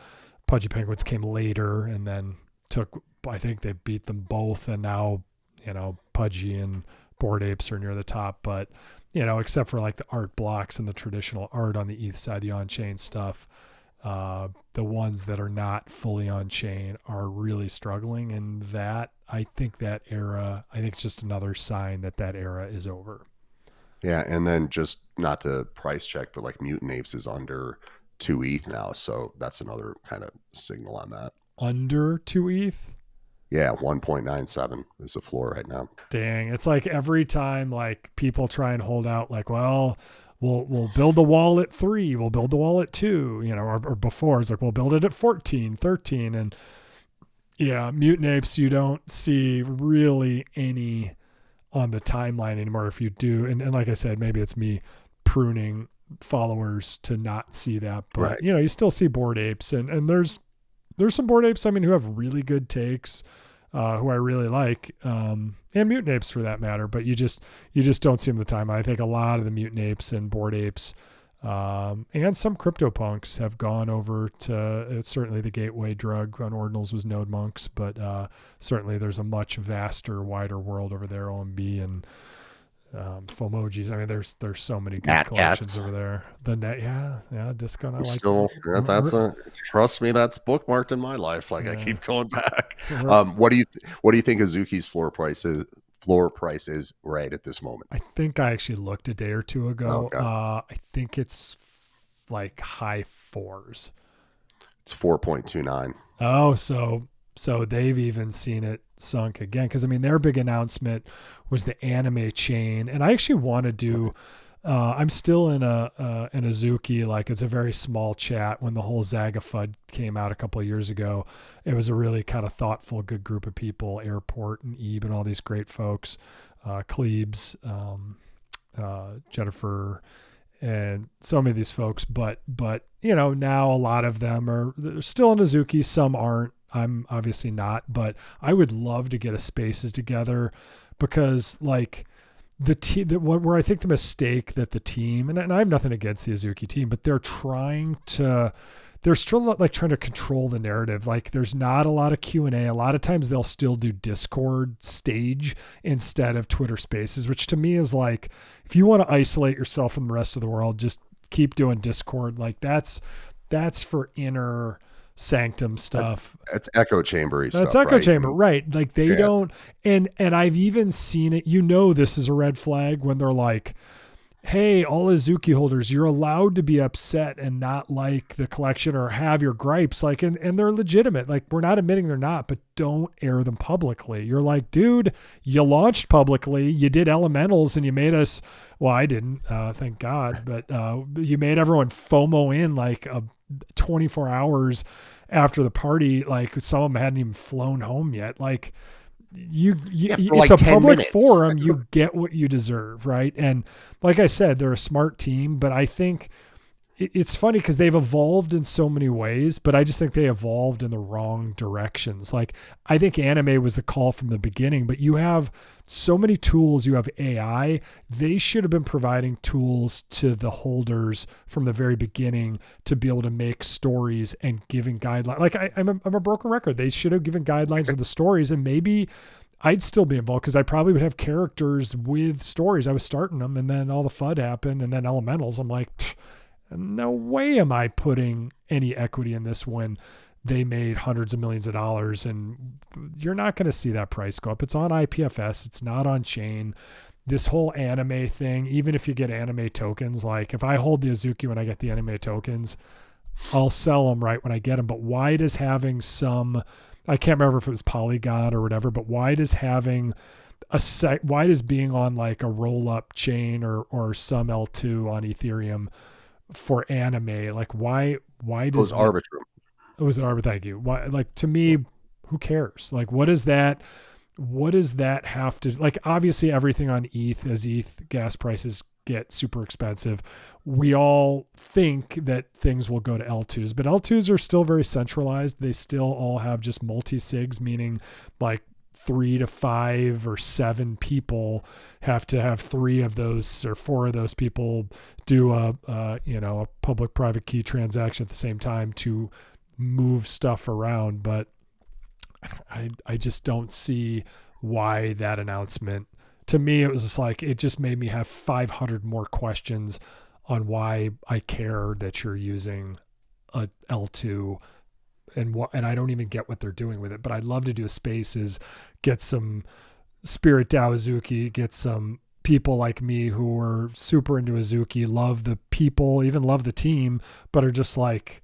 Pudgy Penguins came later, and then I think they beat them both, and now, Pudgy and Bored Apes are near the top. But, except for like the art blocks and the traditional art on the ETH side, the on-chain stuff, the ones that are not fully on-chain are really struggling, and I think it's just another sign that era is over. Yeah, and then just not to price check, but like Mutant Apes is under 2 ETH now, so that's another kind of signal on that. Under 2 ETH? Yeah, 1.97 is the floor right now. Dang, it's like every time like people try and hold out, like, well, we'll build the wall at 3, we'll build the wall at 2, or before it's like we'll build it at 14, 13, and yeah, Mutant Apes, you don't see really any on the timeline anymore. If you do, and like I said, maybe it's me pruning followers to not see that, but right. You still see Bored Apes, and there's some Bored Apes, who have really good takes, who I really like, and Mutant Apes for that matter, but you just don't see them the time. I think a lot of the Mutant Apes and Bored Apes, and some CryptoPunks have gone over to certainly the gateway drug on ordinals was Node Monks, but certainly there's a much vaster, wider world over there. OMB and Fomojis. I mean, there's so many good collections over there. The net, yeah, Disco. I like still, trust me, that's bookmarked in my life. Like I keep going back. Right. What do you think Azuki's floor price floor price is right at this moment? I think I actually looked a day or two ago. Okay. I think it's like high fours. It's 4.29. Oh, so they've even seen it sunk again. Because I mean, their big announcement was the anime chain, and I actually want to do. I'm still in a Azuki, like it's a very small chat. When the whole Zaga FUD came out a couple of years ago, it was a really kind of thoughtful, good group of people. Airport and Ebe and all these great folks, Klebs, Jennifer, and so many of these folks. But now a lot of them they're still in Azuki. Some aren't. I'm obviously not, but I would love to get a spaces together because like. The team where I think the mistake that the team, and I have nothing against the Azuki team, but they're still like trying to control the narrative. Like there's not a lot of Q&A. A lot of times they'll still do Discord stage instead of Twitter spaces, which to me is like, if you want to isolate yourself from the rest of the world, just keep doing Discord. Like that's for inner sanctum stuff. That's echo chambery stuff. That's echo right? chamber, right? Like they don't, and I've even seen it. This is a red flag when they're like, "Hey, all Azuki holders, you're allowed to be upset and not like the collection or have your gripes." Like, and they're legitimate. Like we're not admitting they're not, but don't air them publicly. You're like, dude, you launched publicly, you did elementals, and you made us. Well, I didn't, thank God, but you made everyone FOMO in like 24 hours after the party. Like some of them hadn't even flown home yet. Like it's like a public forum. You get what you deserve, right? And like I said, they're a smart team, but I think it's funny because they've evolved in so many ways, but I just think they evolved in the wrong directions. Like I think anime was the call from the beginning, but you have so many tools. You have AI. They should have been providing tools to the holders from the very beginning to be able to make stories and giving guidelines. Like I'm a broken record. They should have given guidelines of the stories, and maybe I'd still be involved because I probably would have characters with stories. I was starting them, and then all the FUD happened, and then elementals. I'm like, no way am I putting any equity in this when they made hundreds of millions of dollars, and you're not going to see that price go up. It's on IPFS. It's not on chain. This whole anime thing, even if you get anime tokens, like if I hold the Azuki when I get the anime tokens, I'll sell them right when I get them. But why does having I can't remember if it was Polygon or whatever, but why does having why does being on like a roll up chain or some L2 on Ethereum for anime, like why does it was Arbitrum? It was an Arbitrum. Thank you. Why, like to me, who cares? Like what does that have to, like obviously everything on ETH, as ETH gas prices get super expensive, we all think that things will go to L2s, but L2s are still very centralized. They still all have just multi-sigs, meaning like 3 to 5 or 7 people have to have 3 of those or 4 of those people do a public private key transaction at the same time to move stuff around. But I just don't see why that announcement, to me, it was just like, it just made me have 500 more questions on why I care that you're using a L2 and I don't even get what they're doing with it. But I'd love to do a spaces, get some Spirit DAO Azuki, get some people like me who are super into Azuki, love the people, even love the team, but are just like,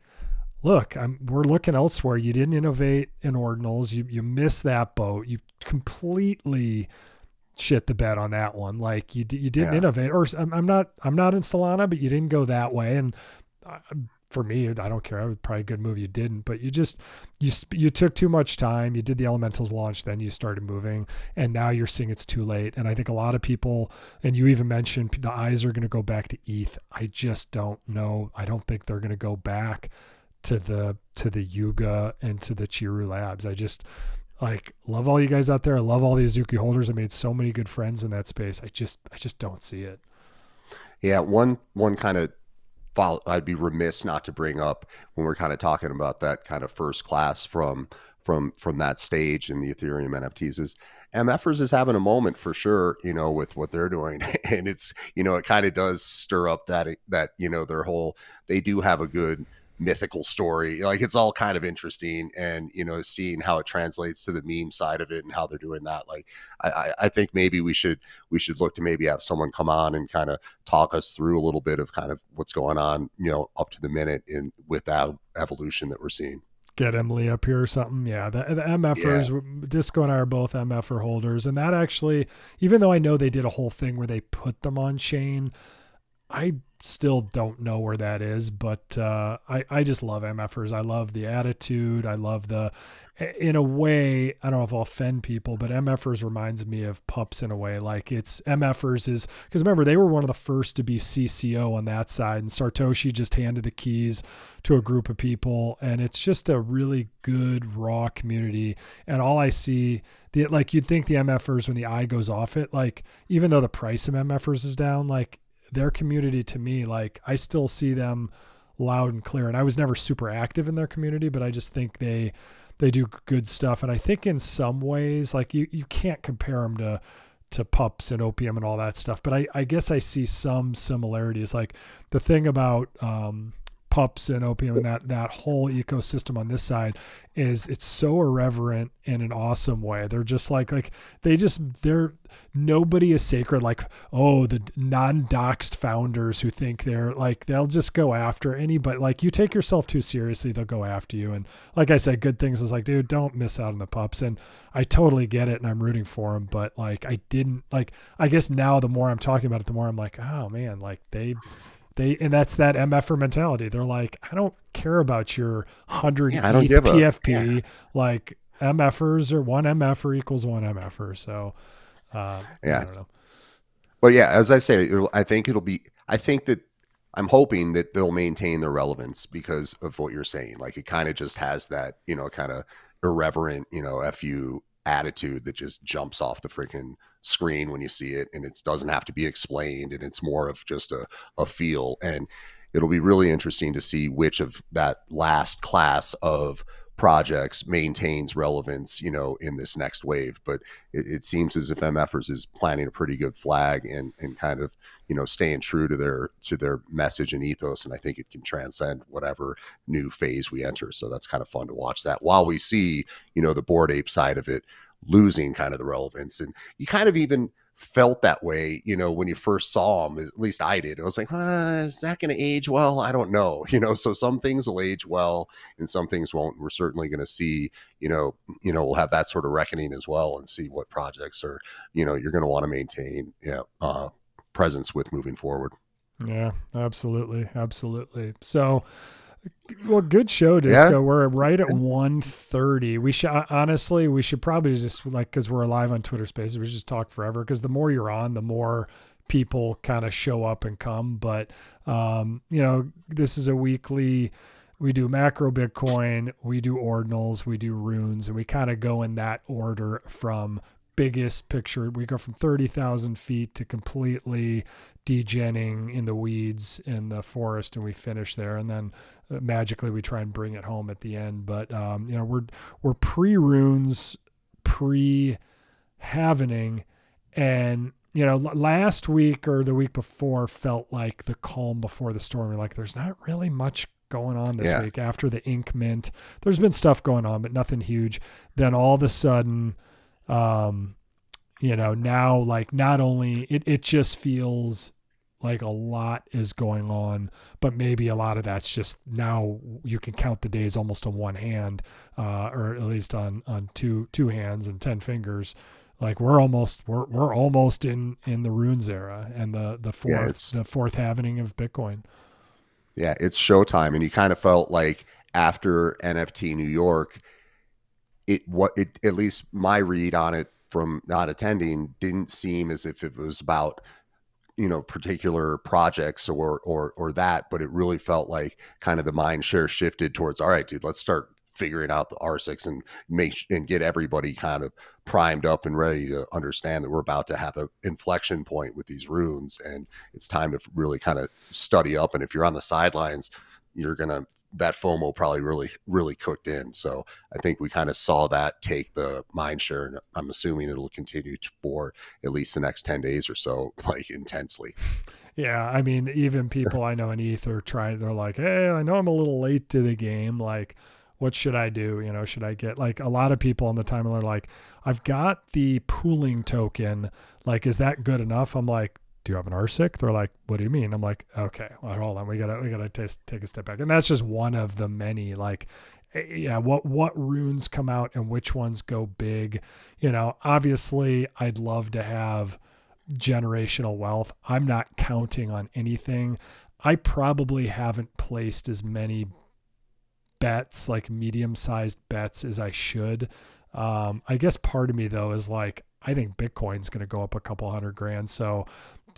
look, we're looking elsewhere. You didn't innovate in ordinals. You missed that boat. You completely shit the bed on that one. Like you didn't innovate. Or I'm not in Solana, but you didn't go that way. And for me, I don't care. It was probably a good move you didn't, but you took too much time. You did the elementals launch, then you started moving, and now you're seeing it's too late. And I think a lot of people, and you even mentioned the eyes are going to go back to ETH. I just don't know. I don't think they're going to go back to the Yuga and to the Chiru Labs. I just love all you guys out there. I love all the Azuki holders. I made so many good friends in that space. I just don't see it. Yeah, one kind of I'd be remiss not to bring up when we're kind of talking about that kind of first class from that stage in the Ethereum NFTs is MFers is having a moment for sure, with what they're doing. And it's, it kind of does stir up that, their whole, they do have a good mythical story. Like, it's all kind of interesting, and seeing how it translates to the meme side of it and how they're doing that. Like, I think maybe we should look to maybe have someone come on and kind of talk us through a little bit of kind of what's going on, up to the minute with that evolution that we're seeing. Get Emily up here or something. Yeah, the MFers, yeah. Disco and I are both MFer holders, and that actually, even though I know they did a whole thing where they put them on chain, I still don't know where that is, but I just love MFers. I love the attitude. I love in a way, I don't know if I'll offend people, but MFers reminds me of pups in a way. Like, it's MFers is, because remember, they were one of the first to be CCO on that side, and Satoshi just handed the keys to a group of people, and it's just a really good raw community. And all I see, like, you'd think the MFers, when the eye goes off it, like, even though the price of MFers is down, like, their community, to me, like, I still see them loud and clear. And I was never super active in their community, but I just think they do good stuff. And I think in some ways, like, you can't compare them to pups and opium and all that stuff, but I guess I see some similarities. Like, the thing about pups and opium and that whole ecosystem on this side is it's so irreverent in an awesome way. They're just like they're nobody is sacred. Like, oh, the non-doxed founders who think they're like, they'll just go after anybody. Like, you take yourself too seriously, they'll go after you. And like I said, Good Things was like, dude, don't miss out on the pups. And I totally get it, and I'm rooting for them. But like, I guess now the more I'm talking about it, the more I'm like, oh man, like and that's that MFer mentality. They're like, I don't care about your 100 PFP. Yeah. Like, MFers are one MFer equals one MFer. So, I don't know. Well, yeah, as I say, I think that I'm hoping that they'll maintain their relevance because of what you're saying. Like, it kind of just has that, kind of irreverent, FU attitude that just jumps off the freaking screen when you see it, and it doesn't have to be explained, and it's more of just a feel. And it'll be really interesting to see which of that last class of projects maintains relevance, in this next wave. But it seems as if MFers is planning a pretty good flag and kind of, staying true to their message and ethos. And I think it can transcend whatever new phase we enter. So that's kind of fun to watch that while we see, the Bored Ape side of it losing kind of the relevance. And you kind of even felt that way, when you first saw them. At least I did. I was like, is that going to age well? I don't know. So some things will age well and some things won't. We're certainly going to see, we'll have that sort of reckoning as well, and see what projects are, you're going to want to maintain presence with moving forward. Yeah, absolutely. So, well, good show, Disco. Yeah. We're right at 1:30. We should probably just, like, because we're live on Twitter Spaces, we should just talk forever, because the more you're on, the more people kind of show up and come. But this is a weekly. We do macro Bitcoin, we do ordinals, we do runes, and we kind of go in that order from biggest picture. We go from 30,000 feet to completely degenning in the weeds in the forest, and we finish there, and then magically we try and bring it home at the end. But we're pre-runes, pre-halvening, and last week or the week before felt like the calm before the storm. You're like, there's not really much going on this week after the ink mint. There's been stuff going on, but nothing huge. Then all of a sudden, now, like, not only it just feels like a lot is going on, but maybe a lot of that's just, now you can count the days almost on one hand, or at least on two hands and 10 fingers. Like, we're almost in the runes era and the fourth halvening of Bitcoin. Yeah, it's showtime. And you kind of felt like after NFT New York, at least my read on it from not attending, didn't seem as if it was about particular projects or that, but it really felt like kind of the mind share shifted towards, all right, dude, let's start figuring out the R6 and get everybody kind of primed up and ready to understand that we're about to have an inflection point with these runes, and it's time to really kind of study up. And if you're on the sidelines, that FOMO probably really, really cooked in. So I think we kind of saw that take the mind share, and I'm assuming it'll continue for at least the next 10 days or so, like, intensely. Yeah, I mean, even people I know in ETH are trying. They're like, "Hey, I know I'm a little late to the game. Like, what should I do? You know, should I get like a lot of people on the timeline are like, I've got the pooling token. Like, is that good enough? I'm like, do you have an RSIC? They're like, what do you mean? I'm like, okay, well, hold on, we gotta take a step back. And that's just one of the many. Like, yeah, what runes come out and which ones go big? You know, obviously, I'd love to have generational wealth. I'm not counting on anything. I probably haven't placed as many bets, like medium-sized bets, as I should. I guess part of me though is like, I think Bitcoin's going to go up a couple $100,000. So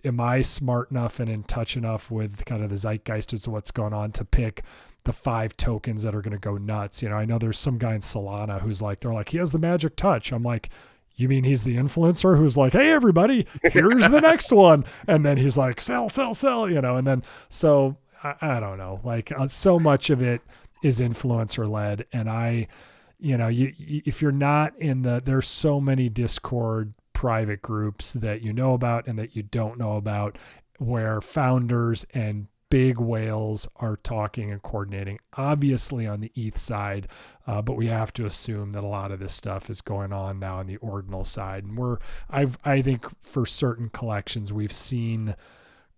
am I smart enough and in touch enough with kind of the zeitgeist as to what's going on to pick the 5 tokens that are going to go nuts? You know, I know there's some guy in Solana who's like, they're like, he has the magic touch. I'm like, you mean he's the influencer who's like, hey, everybody, here's the next one. And then he's like, sell, you know, and then, so I don't know, like so much of it is influencer led. And you know, if you're not in there's so many Discord private groups that you know about and that you don't know about, where founders and big whales are talking and coordinating, obviously on the ETH side, but we have to assume that a lot of this stuff is going on now on the ordinal side. And I think for certain collections, we've seen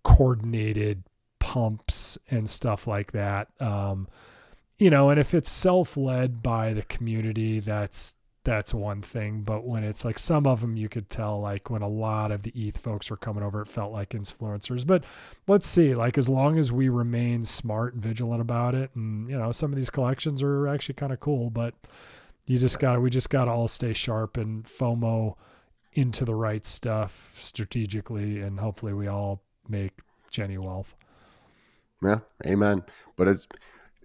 coordinated pumps and stuff like that. You know, and if it's self-led by the community, that's one thing. But when it's like some of them, you could tell, like when a lot of the ETH folks were coming over, it felt like influencers. But let's see, like as long as we remain smart and vigilant about it, and you know, some of these collections are actually kind of cool, but we just gotta all stay sharp and FOMO into the right stuff strategically, and hopefully we all make Jenny wealth. Yeah, amen. But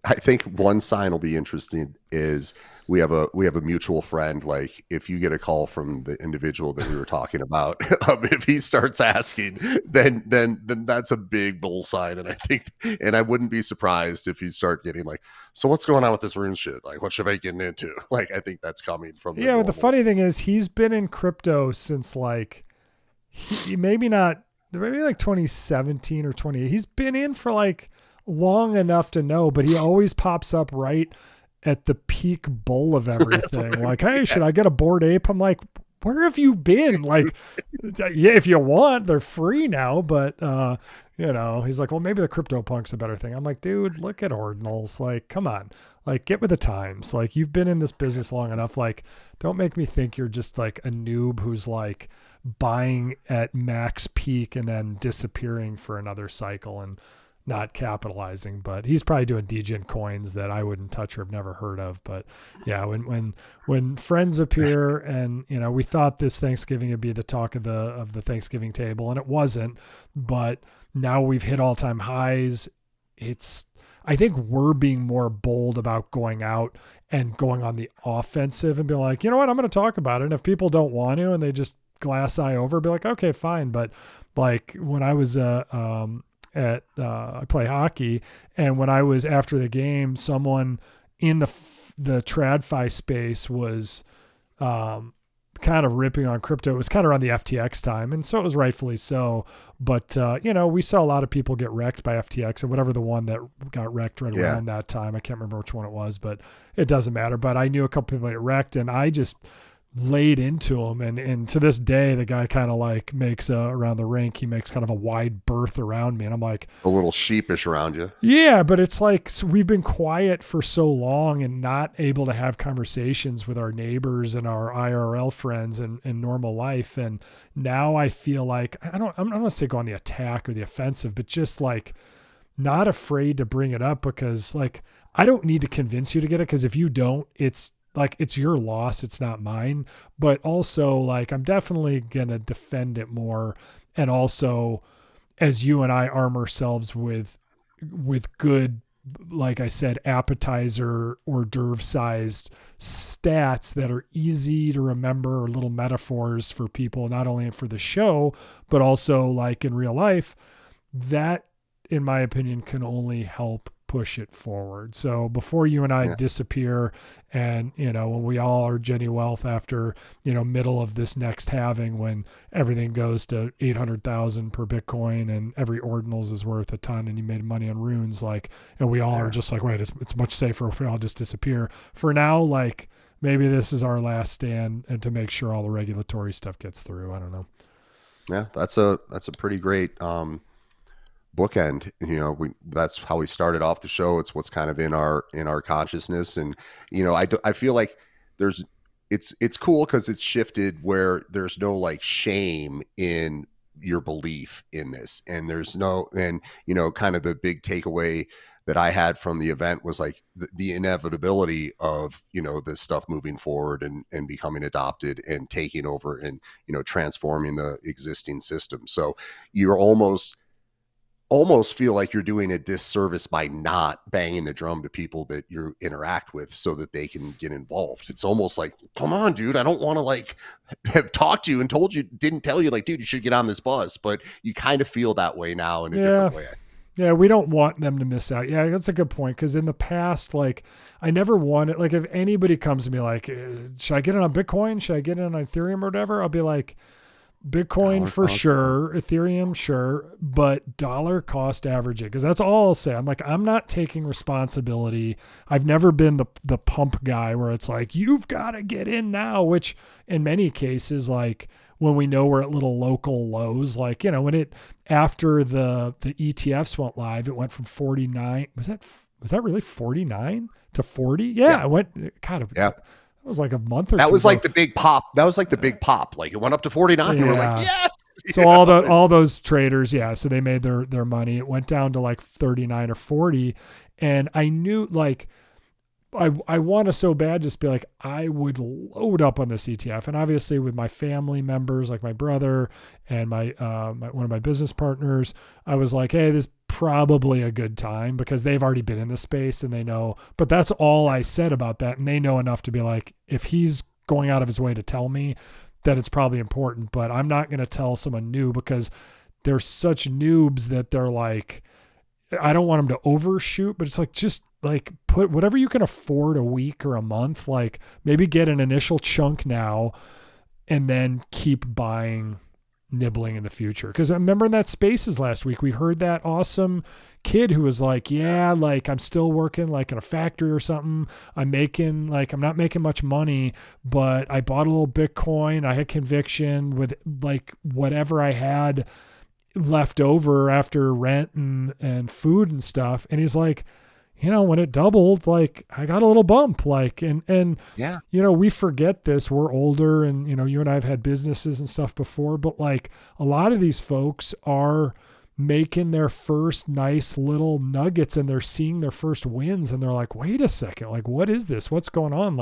I think one sign will be interesting is we have a mutual friend. Like if you get a call from the individual that we were talking about, if he starts asking, then that's a big bull sign. And I wouldn't be surprised if you start getting like, so what's going on with this rune shit? Like, what should I get into? Like, I think that's coming from. But the funny thing is he's been in crypto since like, maybe like 2017 or 20. He's been in for like long enough to know, but he always pops up right at the peak bull of everything. Like, hey, should I get a Bored Ape? I'm like, where have you been? Like, yeah, if you want, they're free now, but you know, he's like, well, maybe the CryptoPunk's a better thing. I'm like, dude, look at ordinals. Like, come on, like get with the times. Like, you've been in this business long enough. Like, don't make me think you're just like a noob who's like buying at max peak and then disappearing for another cycle and not capitalizing. But he's probably doing degen coins that I wouldn't touch or have never heard of. But yeah, when friends appear, and you know, we thought this Thanksgiving would be the talk of the Thanksgiving table, and it wasn't, but now we've hit all-time highs. I think we're being more bold about going out and going on the offensive and be like, you know what, I'm going to talk about it. And if people don't want to and they just glass eye over, be like, okay, fine. But like when I was I play hockey, and when I was after the game, someone in the TradFi space was kind of ripping on crypto. It was kind of around the FTX time, and so it was rightfully so. But you know, we saw a lot of people get wrecked by FTX, and whatever the one that got wrecked right around that time, I can't remember which one it was, but it doesn't matter. But I knew a couple people get wrecked, and I just laid into him, and to this day the guy kind of like makes around the rink, he makes kind of a wide berth around me, and I'm like a little sheepish around you. Yeah, but it's like, so we've been quiet for so long and not able to have conversations with our neighbors and our IRL friends in normal life, and now I feel like I'm not gonna say go on the attack or the offensive, but just like not afraid to bring it up, because like I don't need to convince you to get it, because if you don't, it's like, it's your loss, it's not mine. But also, like, I'm definitely gonna defend it more, and also, as you and I arm ourselves with good, like I said, appetizer hors d'oeuvre sized stats that are easy to remember, or little metaphors for people, not only for the show but also like in real life, that in my opinion can only help push it forward. So before you and I disappear, and when we all are Jenny Wealth after middle of this next halving, when everything goes to 800,000 per Bitcoin and every ordinals is worth a ton, and you made money on runes, and we all are just like, wait, it's much safer if we all just disappear. For now, maybe this is our last stand, and to make sure all the regulatory stuff gets through. I don't know. Yeah, that's a pretty great bookend. That's how we started off the show. It's what's kind of in our consciousness, and I feel like it's cool because it's shifted where there's no shame in your belief in this, and there's no, and kind of the big takeaway that I had from the event was the inevitability of this stuff moving forward and becoming adopted and taking over and transforming the existing system. So you're almost feel like you're doing a disservice by not banging the drum to people that you interact with so that they can get involved. It's almost like, come on, dude, I don't want to have talked to you and didn't tell you dude, you should get on this bus, but you kind of feel that way now in a different way. Yeah, we don't want them to miss out. Yeah, that's a good point. Because in the past, I never wanted, if anybody comes to me should I get it on Bitcoin? Should I get it on Ethereum or whatever? I'll be like, Bitcoin for sure, Ethereum sure, but dollar cost averaging, because that's all I'll say. I'm not taking responsibility. I've never been the pump guy where it's you've got to get in now, which in many cases, when we know we're at little local lows, when it, after the ETFs went live, it went from 49. Was that really 49 to 40? Yeah. It went kind of, that was a month or that two was ago. The big pop. That was the big pop. It went up to 49. Yeah. And we're yes. So all those traders, so they made their money. It went down to 39 or 40. And I knew I want to so bad just be I would load up on this ETF. And obviously with my family members, my brother and my one of my business partners, I was hey, this is probably a good time because they've already been in the space and they know. But that's all I said about that. And they know enough to be if he's going out of his way to tell me that it's probably important, but I'm not going to tell someone new because they're such noobs that they're I don't want them to overshoot, but it's just put whatever you can afford a week or a month, maybe get an initial chunk now and then keep buying, nibbling in the future. Because I remember in that Spaces last week, we heard that awesome kid who was I'm still working in a factory or something. I'm not making much money, but I bought a little Bitcoin. I had conviction with whatever I had left over after rent and food and stuff. And he's when it doubled, I got a little bump, and we forget this. We're older, and you and I have had businesses and stuff before, but a lot of these folks are making their first nice little nuggets and they're seeing their first wins and they're wait a second, what is this? What's going on?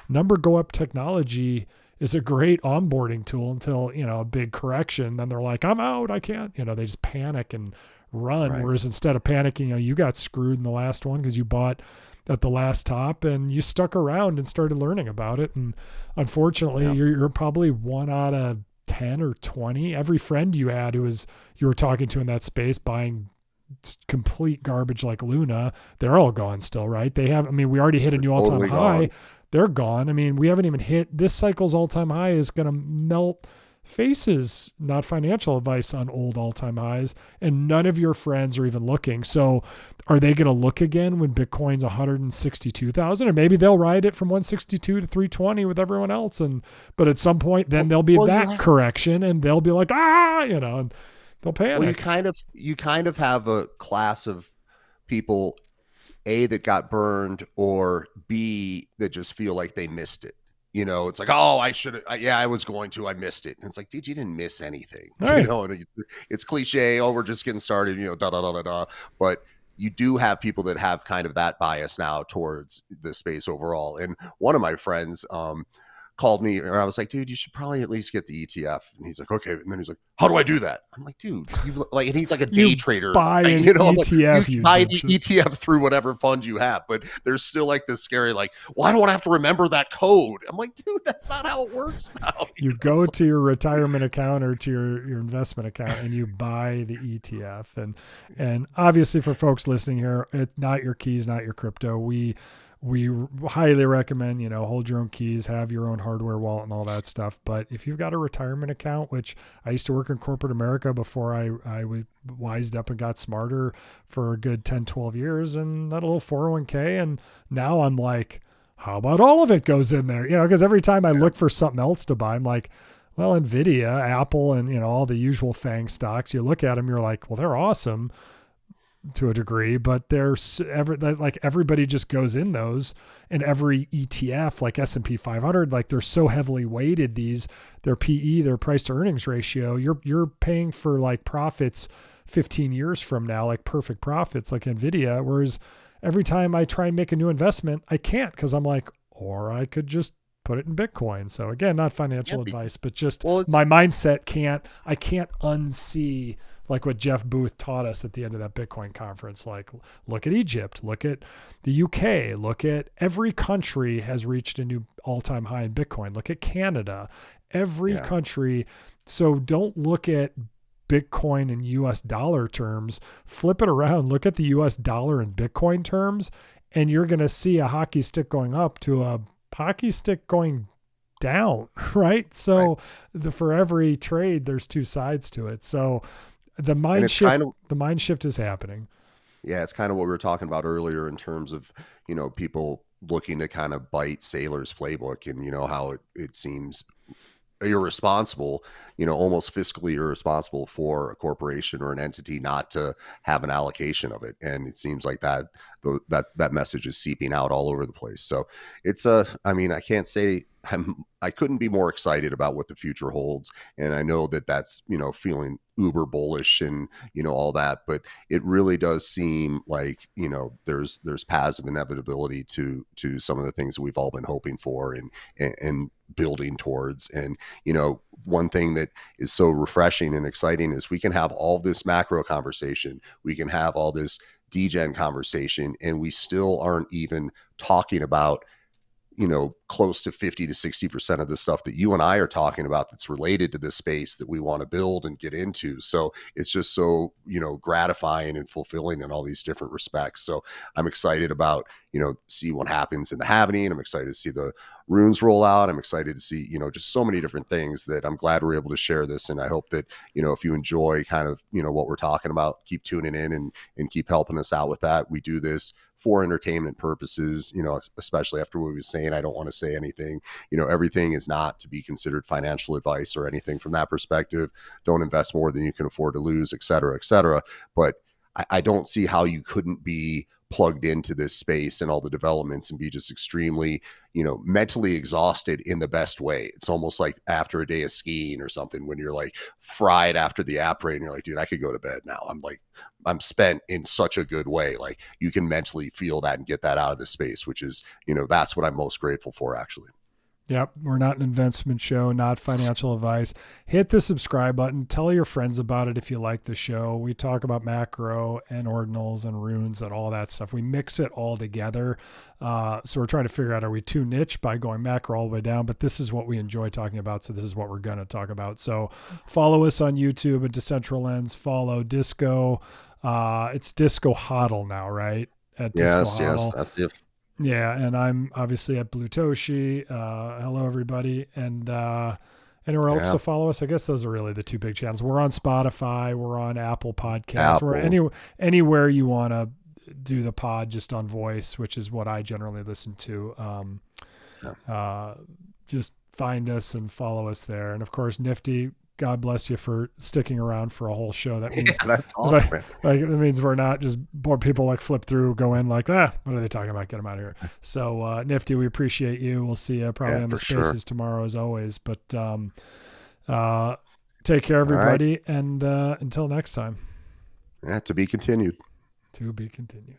Number go up technology is a great onboarding tool until, a big correction. Then they're I'm out. I can't, they just panic and run. Right. Whereas instead of panicking, you got screwed in the last one because you bought at the last top and you stuck around and started learning about it. And unfortunately, you're probably 1 out of 10 or 20. Every friend you had you were talking to in that space buying complete garbage like Luna, they're all gone still, right? We already hit a new all-time high. They're gone. We haven't even hit this cycle's all-time high is going to melt faces, not financial advice, on old all-time highs, and none of your friends are even looking. So are they going to look again when Bitcoin's 162,000? Or maybe they'll ride it from 162 to 320 with everyone else. But at some point, then there'll be correction and they'll be and they'll panic. Well, you kind of have a class of people, A, that got burned, or B, that just feel like they missed it. It's oh, I should have. I was going to. I missed it. And it's dude, you didn't miss anything. Right. It's cliche. Oh, we're just getting started. Da da da da da. But you do have people that have kind of that bias now towards the space overall. And one of my friends, called me, or I was like, dude, you should probably at least get the ETF. And he's like, okay. And then he's like, how do I do that? I'm like, dude, you like, and he's like a day trader. Buy an you know, ETF, like, you buy the ETF through whatever fund you have, but there's still like this scary, like, well, I don't want to have to remember that code. I'm like, dude, that's not how it works now. You go to your retirement account or to your investment account and you buy the ETF. And obviously for folks listening here, it's not your keys, not your crypto. We highly recommend, hold your own keys, have your own hardware wallet and all that stuff. But if you've got a retirement account, which I used to work in corporate America before I wised up and got smarter for a good 10, 12 years, and that little 401k. And now I'm like, how about all of it goes in there? Because every time I look for something else to buy, I'm like, well, Nvidia, Apple, and all the usual FANG stocks, you look at them, you're like, well, they're awesome to a degree, but there's like everybody just goes in those, and every ETF like S&P 500, like they're so heavily weighted, their PE, their price to earnings ratio, you're paying for like profits 15 years from now, like perfect profits like Nvidia. Whereas every time I try and make a new investment, I can't, because I'm like, or I could just put it in Bitcoin. So again, not financial advice, but just my mindset I can't unsee like what Jeff Booth taught us at the end of that Bitcoin conference. Like, look at Egypt, look at the UK, look at every country has reached a new all-time high in Bitcoin. Look at Canada, every country. So don't look at Bitcoin in US dollar terms, flip it around, look at the US dollar in Bitcoin terms, and you're going to see a hockey stick going up to a hockey stick going down, right? So for every trade, there's two sides to it. So the mind shift is happening. Yeah, it's kind of what we were talking about earlier in terms of, people looking to kind of bite Saylor's playbook, and how it seems irresponsible, almost fiscally irresponsible for a corporation or an entity not to have an allocation of it. And it seems like that message is seeping out all over the place. So it's I can't say I couldn't be more excited about what the future holds. And I know that that's, feeling uber bullish and, all that, but it really does seem like, there's paths of inevitability to some of the things that we've all been hoping for and building towards. And, one thing that is so refreshing and exciting is we can have all this macro conversation. We can have all this degen conversation, and we still aren't even talking about, close to 50 to 60% of the stuff that you and I are talking about that's related to this space that we want to build and get into. So it's just so, gratifying and fulfilling in all these different respects. So I'm excited about, see what happens in the halving. I'm excited to see the runes roll out. I'm excited to see, just so many different things that I'm glad we're able to share this. And I hope that, if you enjoy kind of, what we're talking about, keep tuning in and keep helping us out with that. We do this for entertainment purposes, especially after what we were saying. I don't want to say anything, everything is not to be considered financial advice or anything from that perspective. Don't invest more than you can afford to lose, et cetera, et cetera. But I don't see how you couldn't be plugged into this space and all the developments and be just extremely, mentally exhausted in the best way. It's almost like after a day of skiing or something, when you're like fried after the après and you're like, dude, I could go to bed now. I'm spent in such a good way. Like, you can mentally feel that and get that out of the space, which is, that's what I'm most grateful for, actually. Yep. We're not an investment show, not financial advice. Hit the subscribe button. Tell your friends about it if you like the show. We talk about macro and ordinals and runes and all that stuff. We mix it all together. So we're trying to figure out, are we too niche by going macro all the way down? But this is what we enjoy talking about. So this is what we're going to talk about. So follow us on YouTube at Decentral Lens. Follow Disco. It's Disco Hodl now, right? At Disco Hodl. Yes, that's it. Yeah, and I'm obviously at Blutoshi. Hello, everybody. And anywhere else to follow us? I guess those are really the two big channels. We're on Spotify. We're on Apple Podcasts. We're anywhere you want to do the pod, just on voice, which is what I generally listen to. Just find us and follow us there. And, of course, Nifty, God bless you for sticking around for a whole show. That means that's awesome. Like it means we're not just bored people like flip through, go in like, what are they talking about? Get them out of here. So Nifty, we appreciate you. We'll see you probably on the spaces tomorrow as always. But take care, everybody, and until next time. Yeah, to be continued. To be continued.